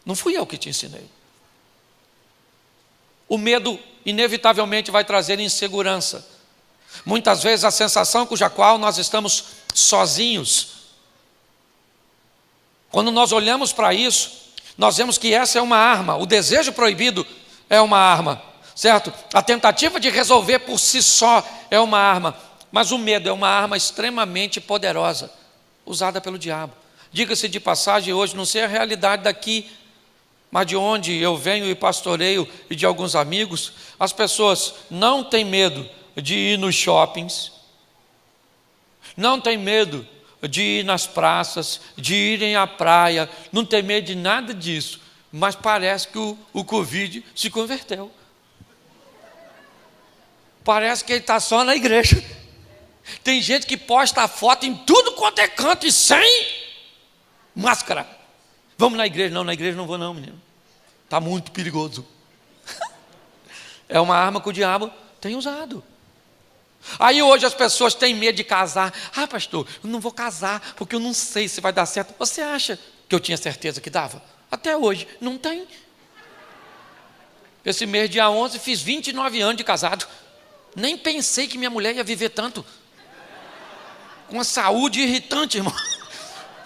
[SPEAKER 1] Não fui eu que te ensinei. O medo inevitavelmente vai trazer insegurança. Muitas vezes a sensação cuja qual nós estamos sozinhos. Quando nós olhamos para isso, nós vemos que essa é uma arma. O desejo proibido é uma arma, certo? A tentativa de resolver por si só é uma arma. Mas o medo é uma arma extremamente poderosa, usada pelo diabo. Diga-se de passagem, hoje, não sei a realidade daqui, mas de onde eu venho e pastoreio e de alguns amigos, as pessoas não têm medo de ir nos shoppings, não têm medo de ir nas praças, de irem à praia, não tem medo de nada disso, mas parece que o Covid se converteu. Parece que ele está só na igreja. Tem gente que posta a foto em tudo quanto é canto e sem máscara. Vamos na igreja? Não, na igreja não vou não, menino. Está muito perigoso. É uma arma que o diabo tem usado. Aí hoje as pessoas têm medo de casar. Ah, pastor, eu não vou casar porque eu não sei se vai dar certo. Você acha que eu tinha certeza que dava? Até hoje, não tem. Esse mês, dia 11, fiz 29 anos de casado. Nem pensei que minha mulher ia viver tanto. Com uma saúde irritante, irmão.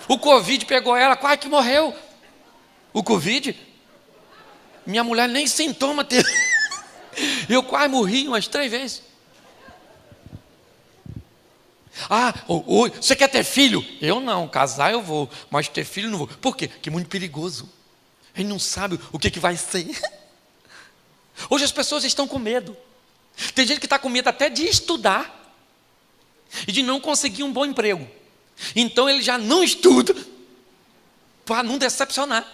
[SPEAKER 1] O Covid pegou ela, quase que morreu. O Covid? Minha mulher nem sintoma teve. Eu quase morri umas 3 vezes. Ah, você quer ter filho? Eu não, casar eu vou, mas ter filho não vou. Por quê? Porque é muito perigoso. A gente não sabe o que vai ser. Hoje as pessoas estão com medo. Tem gente que está com medo até de estudar e de não conseguir um bom emprego. Então ele já não estuda para não decepcionar.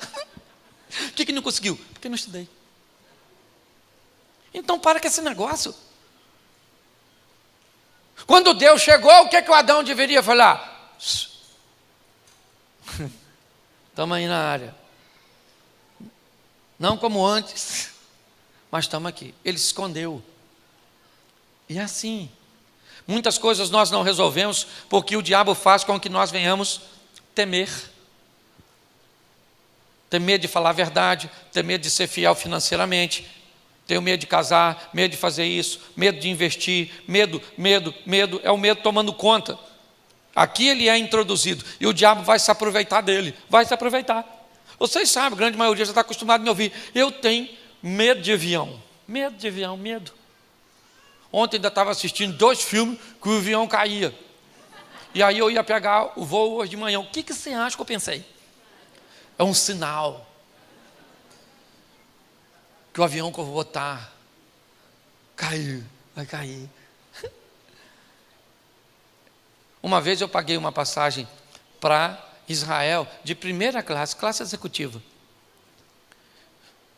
[SPEAKER 1] Por que não conseguiu? Porque não estudei. Então para com esse negócio. Quando Deus chegou, o que o Adão deveria falar? Estamos aí na área. Não como antes, mas estamos aqui. Ele se escondeu. E é assim. Muitas coisas nós não resolvemos porque o diabo faz com que nós venhamos temer. Ter medo de falar a verdade, ter medo de ser fiel financeiramente, tenho medo de casar, medo de fazer isso, medo de investir, medo, é o medo tomando conta. Aqui ele é introduzido e o diabo vai se aproveitar dele, vai se aproveitar. Vocês sabem, a grande maioria já está acostumada a me ouvir. Eu tenho medo de avião, medo. Ontem ainda estava assistindo 2 filmes que o avião caía. E aí eu ia pegar o voo hoje de manhã. O que você acha que eu pensei? É um sinal que o avião que eu vou botar vai cair. Uma vez eu paguei uma passagem para Israel de primeira classe, classe executiva.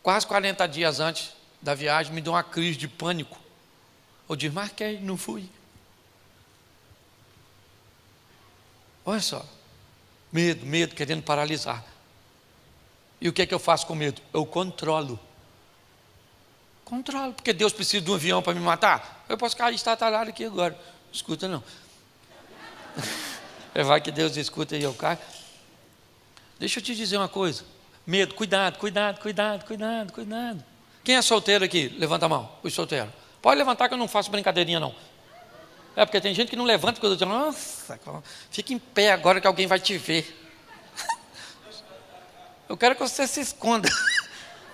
[SPEAKER 1] Quase 40 dias antes da viagem, me deu uma crise de pânico. Eu desmarquei, não fui. Olha só, medo querendo paralisar. E o que é que eu faço com medo? Eu controlo, porque Deus precisa de um avião para me matar. Eu posso cair estatalhado aqui agora, não escuta não. Vai que Deus escuta e eu caio. Deixa eu te dizer uma coisa, medo, cuidado. Quem é solteiro aqui? Levanta a mão, os solteiros. Pode levantar que eu não faço brincadeirinha não. É porque tem gente que não levanta, porque eu digo, nossa, fica em pé agora que alguém vai te ver. Eu quero que você se esconda,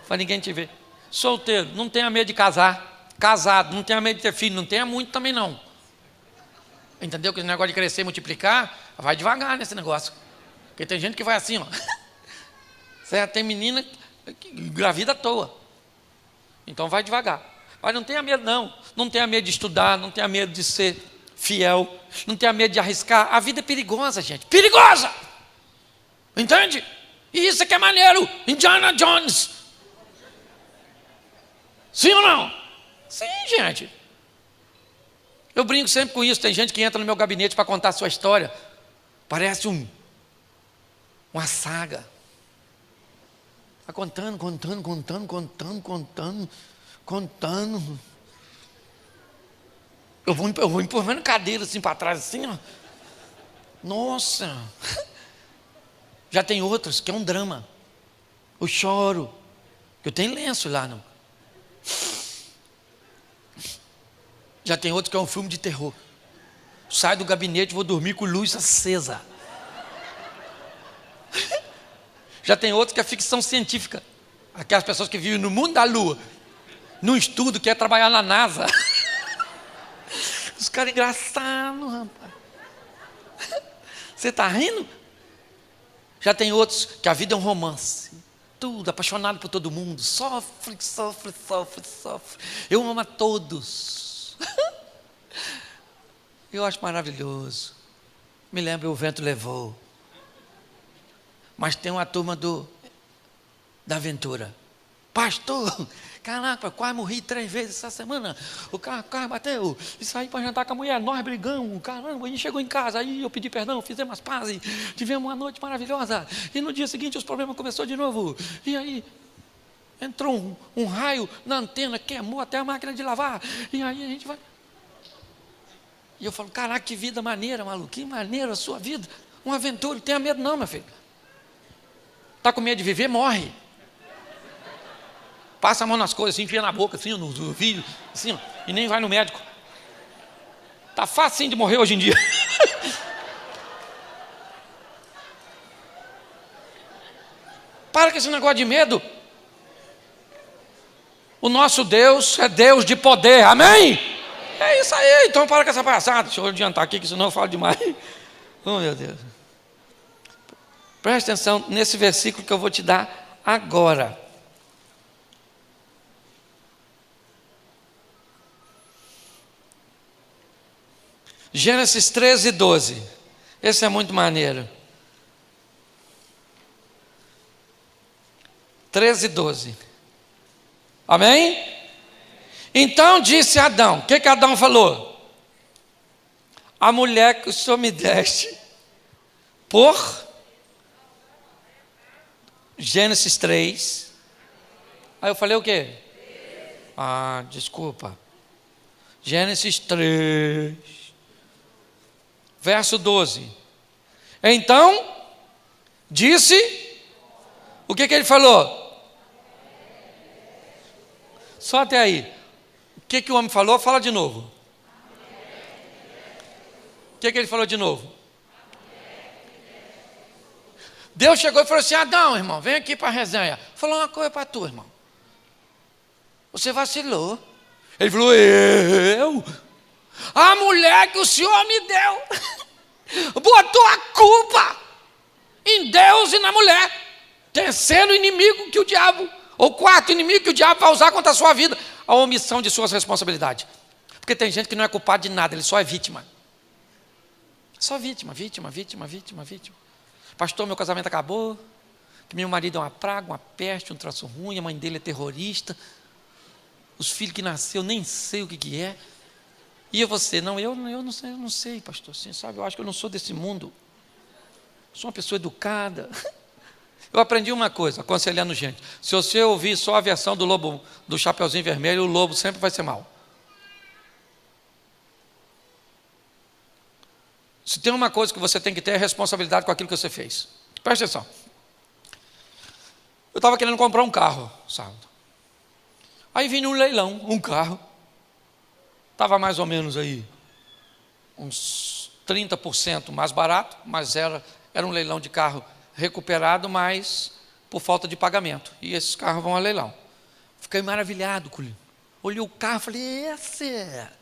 [SPEAKER 1] para ninguém te ver. Solteiro, não tenha medo de casar. Casado, não tenha medo de ter filho, não tenha muito também não. Entendeu? Que esse negócio de crescer e multiplicar, vai devagar nesse negócio. Porque tem gente que vai assim, ó. Certo? Tem menina que engravida à toa. Então vai devagar. Mas não tenha medo não. Não tenha medo de estudar, não tenha medo de ser fiel, não tenha medo de arriscar. A vida é perigosa, gente. Perigosa! Entende? E isso é que é maneiro. Indiana Jones. Sim ou não? Sim, gente. Eu brinco sempre com isso. Tem gente que entra no meu gabinete para contar a sua história. Parece uma saga. Está contando. Eu vou empurrando cadeira assim para trás, assim, ó. Nossa. Já tem outros que é um drama. Eu choro. Eu tenho lenço lá, não. Já tem outros que é um filme de terror. Saio do gabinete, vou dormir com luz acesa. Já tem outros que é ficção científica. Aquelas pessoas que vivem no mundo da lua, num estudo, quer trabalhar na NASA. Os caras engraçados, rapaz. Você está rindo? Já tem outros que a vida é um romance. Tudo, apaixonado por todo mundo. Sofre. Eu amo a todos. Eu acho maravilhoso. Me lembro, o vento levou. Mas tem uma turma da aventura. Pastor, caraca, quase morri 3 vezes essa semana. O carro bateu. E saí para jantar com a mulher. Nós brigamos. Caramba, a gente chegou em casa. Aí eu pedi perdão, fizemos as pazes. Tivemos uma noite maravilhosa. E no dia seguinte os problemas começaram de novo. E aí entrou um raio na antena, queimou até a máquina de lavar. E aí a gente vai. E eu falo, caraca, que vida maneira, maluco. Que maneira a sua vida. Uma aventura. Não tenha medo não, meu filho. Está com medo de viver? Morre. Passa a mão nas coisas, assim, enfia na boca, assim, no ouvido, assim, ó, e nem vai no médico. Está fácil de morrer hoje em dia. Para com esse negócio de medo. O nosso Deus é Deus de poder, amém? É isso aí, então para com essa palhaçada. Deixa eu adiantar aqui, que senão eu falo demais. Oh, meu Deus. Presta atenção nesse versículo que eu vou te dar agora. Gênesis 13, 12. Esse é muito maneiro. 13, 12. Amém? Então disse Adão. O que Adão falou? A mulher que o Senhor me deste por Gênesis 3. Aí eu falei o quê? Desculpa. Gênesis 3. Verso 12. Então, disse, o que ele falou? Só até aí. O que o homem falou? Fala de novo. O que ele falou de novo? Deus chegou e falou assim, Adão, irmão, vem aqui para a resenha. Falou uma coisa para tu, irmão. Você vacilou. Ele falou, eu? A mulher que o Senhor me deu, botou a culpa em Deus e na mulher, terceiro inimigo que o diabo, ou quarto inimigo que o diabo vai usar contra a sua vida, a omissão de suas responsabilidades. Porque tem gente que não é culpado de nada, ele só é vítima. Só vítima. Pastor, meu casamento acabou, que meu marido é uma praga, uma peste, um troço ruim, a mãe dele é terrorista, os filhos que nasceu nem sei o que é. E você? Não, eu não sei, pastor, assim, sabe, eu acho que eu não sou desse mundo, sou uma pessoa educada. Eu aprendi uma coisa, aconselhando gente, se você ouvir só a versão do lobo, do Chapeuzinho Vermelho, o lobo sempre vai ser mau. Se tem uma coisa que você tem que ter, é responsabilidade com aquilo que você fez. Presta atenção. Eu estava querendo comprar um carro, sábado. Aí vim num leilão, um carro. Estava mais ou menos aí, uns 30% mais barato, mas era um leilão de carro recuperado, mas por falta de pagamento. E esses carros vão a leilão. Fiquei maravilhado com ele. Olhei o carro e falei, esse é.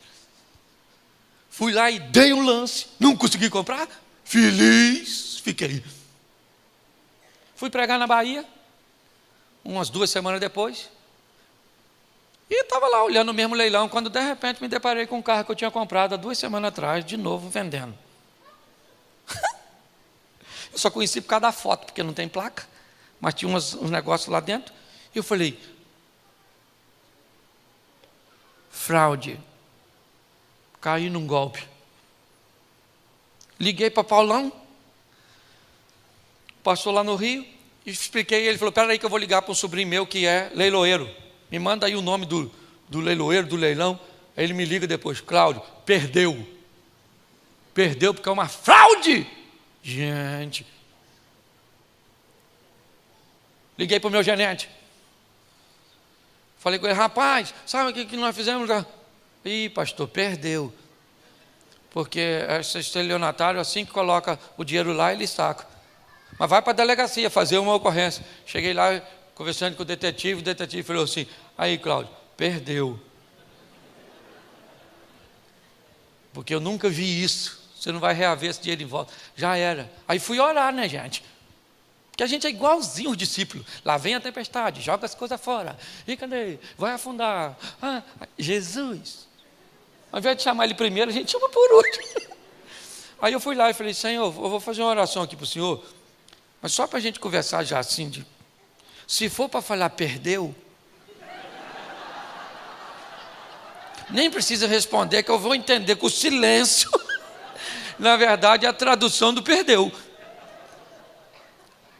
[SPEAKER 1] Fui lá e dei um lance, não consegui comprar, feliz, fiquei. Fui pregar na Bahia, umas 2 semanas depois, e estava lá olhando o mesmo leilão, quando de repente me deparei com um carro que eu tinha comprado há 2 semanas atrás, de novo vendendo. Eu só conheci por causa da foto, porque não tem placa, mas tinha uns negócios lá dentro, e eu falei, fraude. Caí num golpe. Liguei para Paulão, passou lá no Rio, e expliquei, ele falou, espera aí que eu vou ligar para um sobrinho meu que é leiloeiro, me manda aí o nome do leiloeiro, do leilão. Aí ele me liga depois, Cláudio, perdeu porque é uma fraude. Gente, liguei para o meu gerente, falei com ele, rapaz, sabe o que nós fizemos? Ih, pastor, perdeu. Porque esse estelionatário, assim que coloca o dinheiro lá, ele saca. Mas vai para a delegacia fazer uma ocorrência. Cheguei lá, conversando com o detetive falou assim, aí, Cláudio, perdeu. Porque eu nunca vi isso. Você não vai reaver esse dinheiro em volta. Já era. Aí fui orar, né, gente? Porque a gente é igualzinho os discípulos. Lá vem a tempestade, joga as coisas fora. E cadê? Vai afundar. Jesus. Ao invés de chamar ele primeiro, a gente chama por último. Aí eu fui lá e falei, Senhor, eu vou fazer uma oração aqui para o Senhor, mas só para a gente conversar já assim, se for para falar perdeu, nem precisa responder, que eu vou entender que o silêncio, na verdade, é a tradução do perdeu.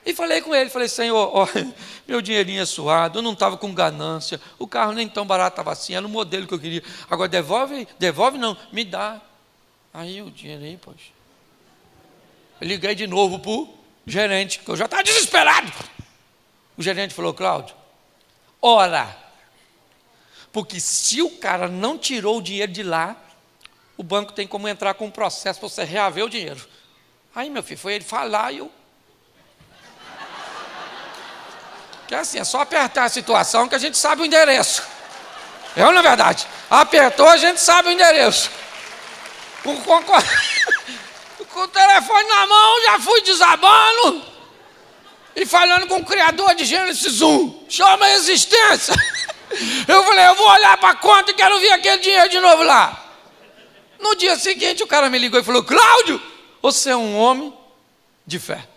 [SPEAKER 1] E falei com ele, falei, Senhor, ó, meu dinheirinho é suado, eu não estava com ganância, o carro nem tão barato estava assim, era o modelo que eu queria, agora devolve não, me dá. Aí o dinheirinho, poxa. Eu liguei de novo para o gerente, que eu já estava desesperado. O gerente falou, Cláudio, ora, porque se o cara não tirou o dinheiro de lá, o banco tem como entrar com um processo para você reaver o dinheiro. Aí, meu filho, foi ele falar e eu... Que é assim, é só apertar a situação que a gente sabe o endereço. É ou não é verdade? Apertou, a gente sabe o endereço. Com o telefone na mão, já fui desabando e falando com o criador de Gênesis 1. Chama a existência. Eu falei, eu vou olhar para a conta e quero ver aquele dinheiro de novo lá. No dia seguinte, o cara me ligou e falou, Cláudio, você é um homem de fé.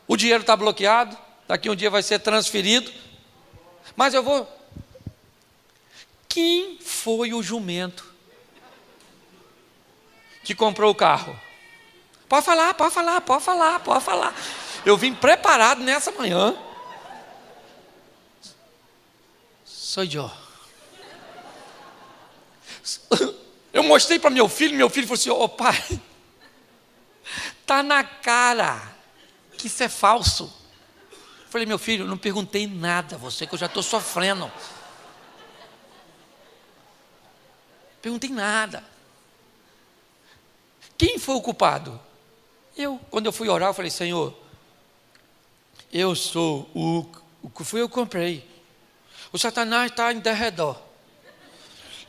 [SPEAKER 1] O dinheiro está bloqueado. Daqui um dia vai ser transferido. Mas eu vou... Quem foi o jumento que comprou o carro? Pode falar. Eu vim preparado nessa manhã. Sou eu. Eu mostrei para meu filho falou assim, ô pai, está na cara que isso é falso. Eu falei, meu filho, eu não perguntei nada a você, que eu já estou sofrendo. Perguntei nada. Quem foi o culpado? Eu. Quando eu fui orar, eu falei, Senhor, eu sou o que fui eu comprei. O Satanás está em derredor.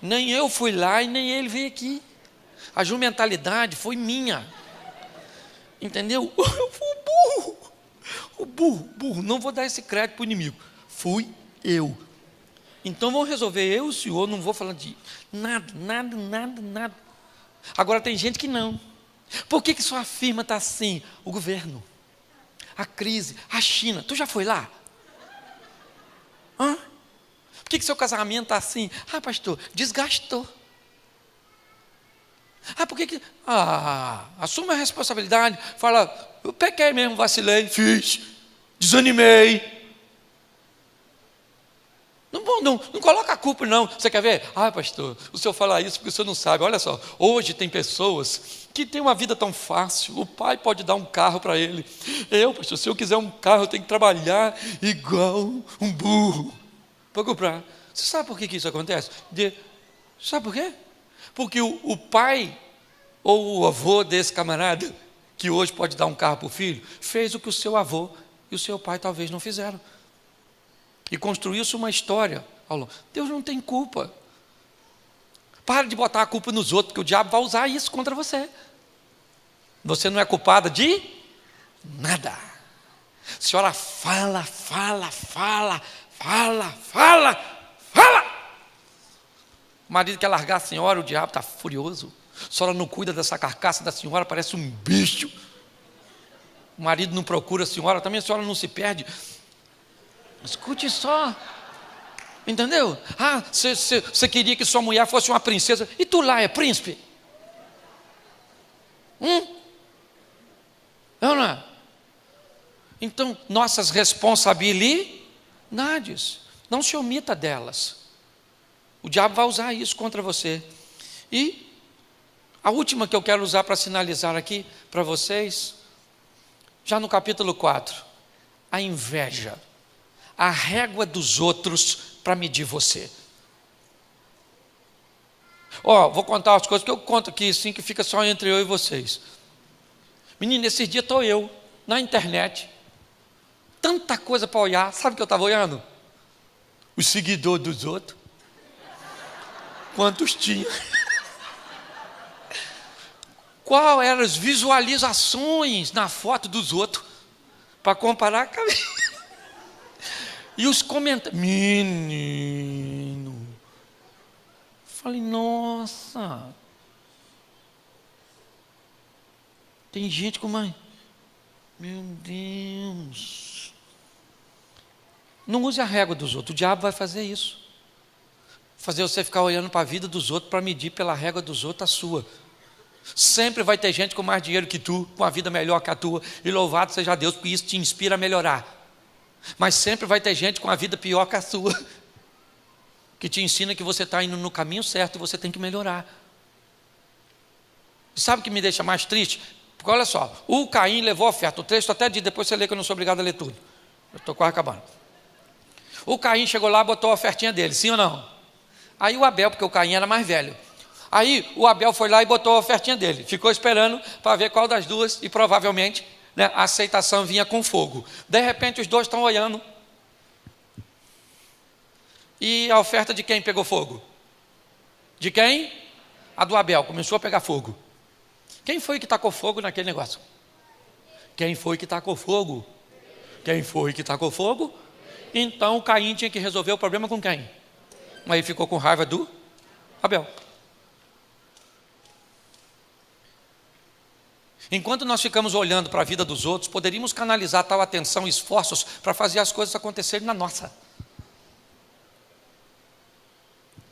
[SPEAKER 1] Nem eu fui lá e nem ele veio aqui. A jumentalidade foi minha. Entendeu? Eu fui burro. O burro, não vou dar esse crédito para o inimigo. Fui eu. Então vamos resolver eu e o senhor, não vou falar de nada. Agora tem gente que não. Por que sua firma está assim? O governo. a crise, a China. Tu já foi lá? Hã? Por que seu casamento está assim? Ah, pastor, desgastou. Ah, por que... assume a responsabilidade. Fala, eu pequei mesmo, vacilei, fiz, desanimei. Não coloca a culpa, não. Você quer ver? Ah, pastor, o senhor fala isso porque o senhor não sabe. Olha só, hoje tem pessoas que têm uma vida tão fácil. O pai pode dar um carro para ele. Pastor, se eu quiser um carro, eu tenho que trabalhar igual um burro para comprar. Você sabe por que isso acontece? Sabe por quê? Porque o pai ou o avô desse camarada, que hoje pode dar um carro para o filho, fez o que o seu avô e o seu pai talvez não fizeram. E construiu-se uma história. Deus não tem culpa. Para de botar a culpa nos outros, porque o diabo vai usar isso contra você. Você não é culpada de nada. A senhora fala. O marido quer largar a senhora, o diabo está furioso. A senhora não cuida dessa carcaça da senhora, parece um bicho. O marido não procura a senhora, também a senhora não se perde. Escute só, entendeu? Você queria que sua mulher fosse uma princesa, e tu lá é príncipe? Não é? Então, nossas responsabilidades, não se omita delas. O diabo vai usar isso contra você. E a última que eu quero usar para sinalizar aqui para vocês, já no capítulo 4, a inveja. A régua dos outros para medir você. Vou contar as coisas que eu conto aqui, sim, que fica só entre eu e vocês. Menino, esses dias estou eu, na internet, tanta coisa para olhar. Sabe o que eu estava olhando? Os seguidores dos outros. Quantos tinha? Qual eram as visualizações na foto dos outros, para comparar com a minha. E os comentários, menino, falei, nossa, tem gente com mais, meu Deus. Não use a régua dos outros, o diabo vai fazer isso, fazer você ficar olhando para a vida dos outros, para medir pela régua dos outros a sua. Sempre vai ter gente com mais dinheiro que tu, com a vida melhor que a tua, e louvado seja Deus, porque isso te inspira a melhorar. Mas sempre vai ter gente com a vida pior que a sua, que te ensina que você está indo no caminho certo e você tem que melhorar. E sabe o que me deixa mais triste? Porque olha só, o Caim levou a oferta. O texto até diz, depois você lê que eu não sou obrigado a ler tudo. Eu estou quase acabando. O Caim chegou lá e botou a ofertinha dele, sim ou não? Aí o Abel, porque o Caim era mais velho. Aí o Abel foi lá e botou a ofertinha dele. Ficou esperando para ver qual das duas e provavelmente... a aceitação vinha com fogo. De repente os dois estão olhando. E a oferta de quem pegou fogo? De quem? A do Abel, começou a pegar fogo. Quem foi que tacou fogo naquele negócio? Quem foi que tacou fogo? Quem foi que tacou fogo? Então o Caim tinha que resolver o problema com quem? Aí ficou com raiva do Abel. Enquanto nós ficamos olhando para a vida dos outros, poderíamos canalizar tal atenção e esforços para fazer as coisas acontecerem na nossa.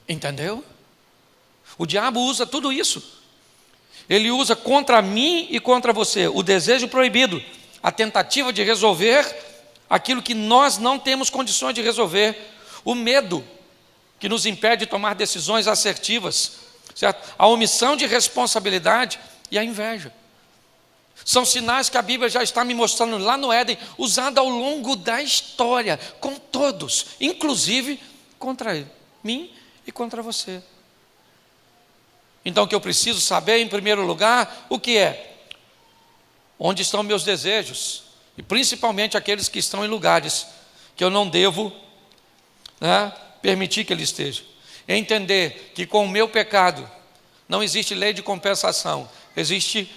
[SPEAKER 1] Entendeu? O diabo usa tudo isso. Ele usa contra mim e contra você o desejo proibido, a tentativa de resolver aquilo que nós não temos condições de resolver, o medo que nos impede de tomar decisões assertivas, certo? A omissão de responsabilidade e a inveja. São sinais que a Bíblia já está me mostrando lá no Éden, usado ao longo da história, com todos, inclusive contra mim e contra você. Então o que eu preciso saber, em primeiro lugar, o que é? Onde estão meus desejos? E principalmente aqueles que estão em lugares que eu não devo permitir que ele esteja. Entender que com o meu pecado não existe lei de compensação, existe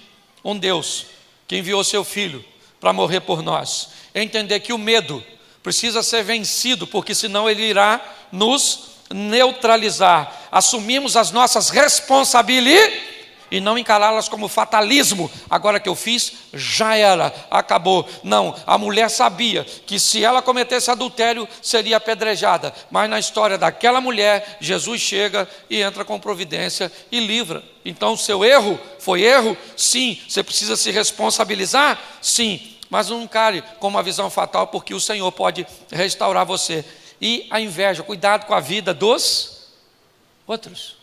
[SPEAKER 1] um Deus que enviou seu Filho para morrer por nós. Entender que o medo precisa ser vencido, porque senão ele irá nos neutralizar. Assumimos as nossas responsabilidades e não encará-las como fatalismo. Agora que eu fiz, já era, acabou. Não, a mulher sabia que se ela cometesse adultério, seria apedrejada. Mas na história daquela mulher, Jesus chega e entra com providência e livra. Então, seu erro foi erro? Sim. Você precisa se responsabilizar? Sim. Mas não encare com uma visão fatal, porque o Senhor pode restaurar você. E a inveja, cuidado com a vida dos outros.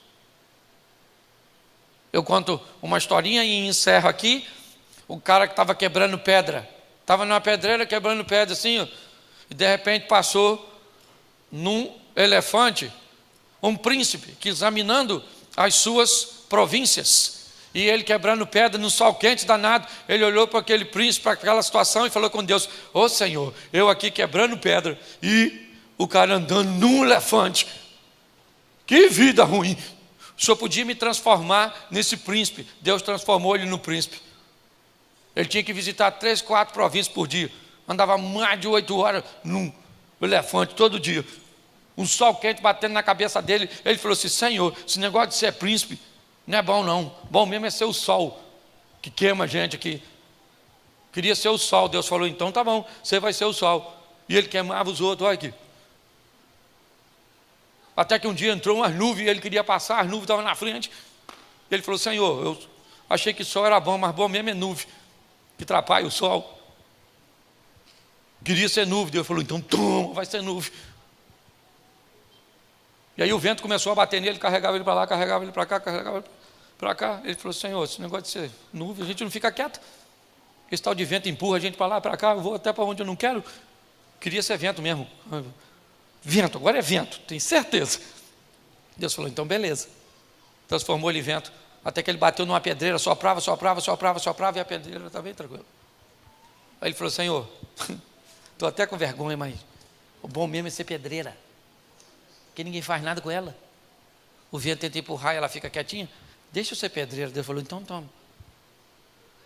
[SPEAKER 1] Eu conto uma historinha e encerro aqui. O cara que estava quebrando pedra, estava numa pedreira quebrando pedra assim, ó, e de repente passou num elefante um príncipe que examinando as suas províncias, e ele quebrando pedra no sol quente danado, ele olhou para aquele príncipe, para aquela situação, e falou com Deus: ô Senhor, eu aqui quebrando pedra e o cara andando num elefante, que vida ruim. O Senhor podia me transformar nesse príncipe. Deus transformou ele no príncipe. Ele tinha que visitar 3, 4 províncias por dia. Andava mais de 8 horas num elefante todo dia. Um sol quente batendo na cabeça dele. Ele falou assim: Senhor, esse negócio de ser príncipe não é bom não. Bom mesmo é ser o sol que queima a gente aqui. Queria ser o sol. Deus falou: então tá bom, você vai ser o sol. E ele queimava os outros. Olha aqui. Até que um dia entrou umas nuvens e ele queria passar, as nuvens estavam na frente. Ele falou: Senhor, eu achei que sol era bom, mas bom mesmo é nuvem, que atrapalha o sol. Queria ser nuvem. Deus falou: então toma, vai ser nuvem. E aí o vento começou a bater nele, carregava ele para lá, carregava ele para cá, carregava ele para cá. Ele falou: Senhor, esse negócio de ser nuvem, a gente não fica quieto. Esse tal de vento empurra a gente para lá, para cá, eu vou até para onde eu não quero. Queria ser vento mesmo. Vento, agora é vento, tenho certeza. Deus falou: então beleza. Transformou ele em vento, até que ele bateu numa pedreira, soprava, e a pedreira estava bem tranquila. Aí ele falou: Senhor, estou até com vergonha, mas o bom mesmo é ser pedreira, porque ninguém faz nada com ela. O vento tenta empurrar e ela fica quietinha. Deixa eu ser pedreira. Deus falou: então toma.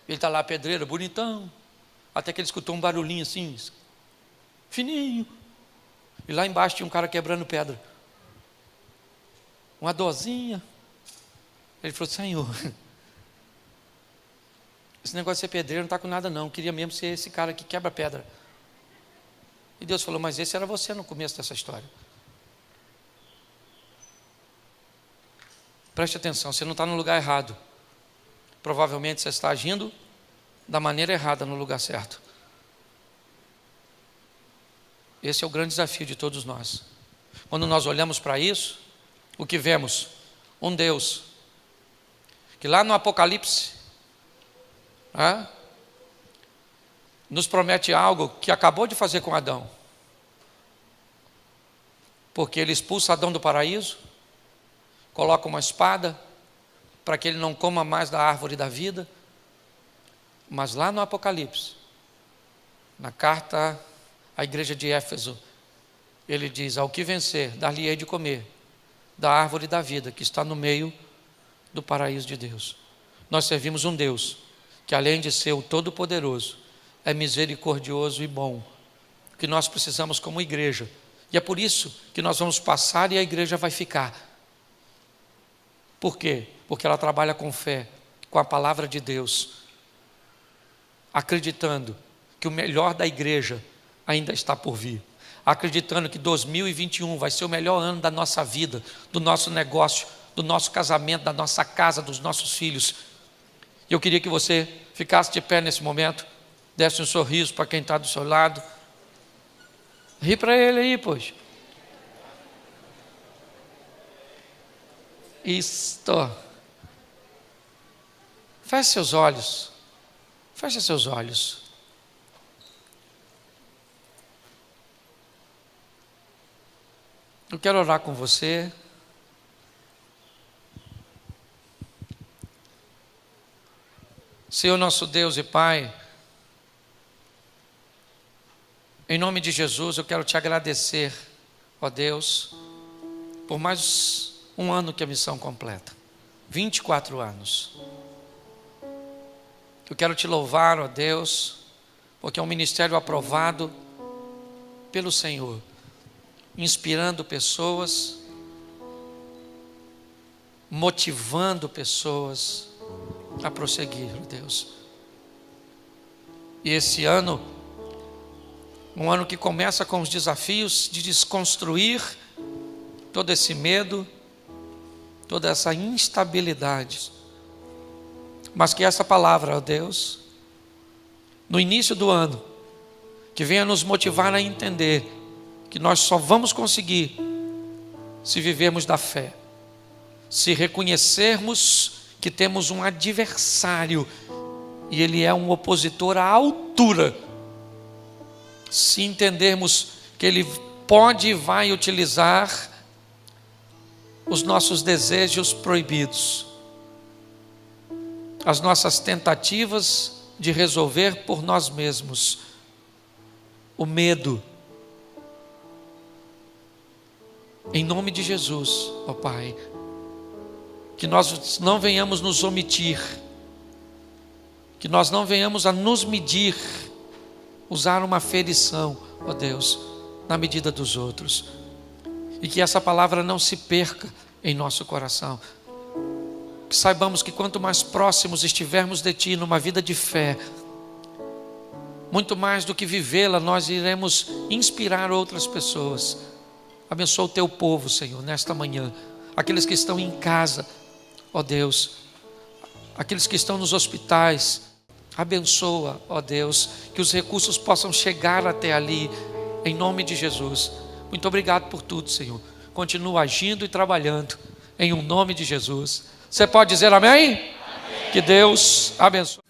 [SPEAKER 1] Ele está lá, pedreira, bonitão, até que ele escutou um barulhinho assim, fininho. E lá embaixo tinha um cara quebrando pedra. Uma dorzinha. Ele falou: Senhor, esse negócio de ser pedreiro não está com nada não. Eu queria mesmo ser esse cara que quebra pedra. E Deus falou: mas esse era você no começo dessa história. Preste atenção, você não está no lugar errado. Provavelmente você está agindo da maneira errada no lugar certo. Esse é o grande desafio de todos nós. Quando nós olhamos para isso, o que vemos? Um Deus que lá no Apocalipse nos promete algo que acabou de fazer com Adão. Porque ele expulsa Adão do paraíso, coloca uma espada para que ele não coma mais da árvore da vida. Mas lá no Apocalipse, na carta à igreja de Éfeso, ele diz: ao que vencer, dar-lhe-ei de comer da árvore da vida que está no meio do paraíso de Deus. Nós servimos um Deus que, além de ser o Todo-Poderoso, é misericordioso e bom, que nós precisamos como igreja. E é por isso que nós vamos passar e a igreja vai ficar. Por quê? Porque ela trabalha com fé, com a palavra de Deus, acreditando que o melhor da igreja ainda está por vir, acreditando que 2021 vai ser o melhor ano da nossa vida, do nosso negócio, do nosso casamento, da nossa casa, dos nossos filhos. E eu queria que você ficasse de pé nesse momento, desse um sorriso para quem está do seu lado. Ri para ele aí, pois. Isto. Feche seus olhos. Feche seus olhos. Eu quero orar com você. Senhor nosso Deus e Pai, em nome de Jesus eu quero te agradecer, ó Deus, por mais um ano que a missão completa, 24 anos. Eu quero te louvar, ó Deus, porque é um ministério aprovado pelo Senhor, inspirando pessoas, motivando pessoas, a prosseguir, Deus. E esse ano, um ano que começa com os desafios de desconstruir todo esse medo, toda essa instabilidade, mas que essa palavra, ó Deus, no início do ano, que venha nos motivar a entender que nós só vamos conseguir se vivermos da fé, se reconhecermos que temos um adversário e ele é um opositor à altura, se entendermos que ele pode e vai utilizar os nossos desejos proibidos, as nossas tentativas de resolver por nós mesmos, o medo. Em nome de Jesus, ó Pai, que nós não venhamos nos omitir, que nós não venhamos a nos medir, usar uma ferição, ó Deus, na medida dos outros, e que essa palavra não se perca em nosso coração, que saibamos que quanto mais próximos estivermos de Ti numa vida de fé, muito mais do que vivê-la, nós iremos inspirar outras pessoas. Abençoa o Teu povo, Senhor, nesta manhã, aqueles que estão em casa, ó Deus, aqueles que estão nos hospitais, abençoa, ó Deus, que os recursos possam chegar até ali, em nome de Jesus. Muito obrigado por tudo, Senhor. Continua agindo e trabalhando, em um nome de Jesus. Você pode dizer amém? Amém. Que Deus abençoe.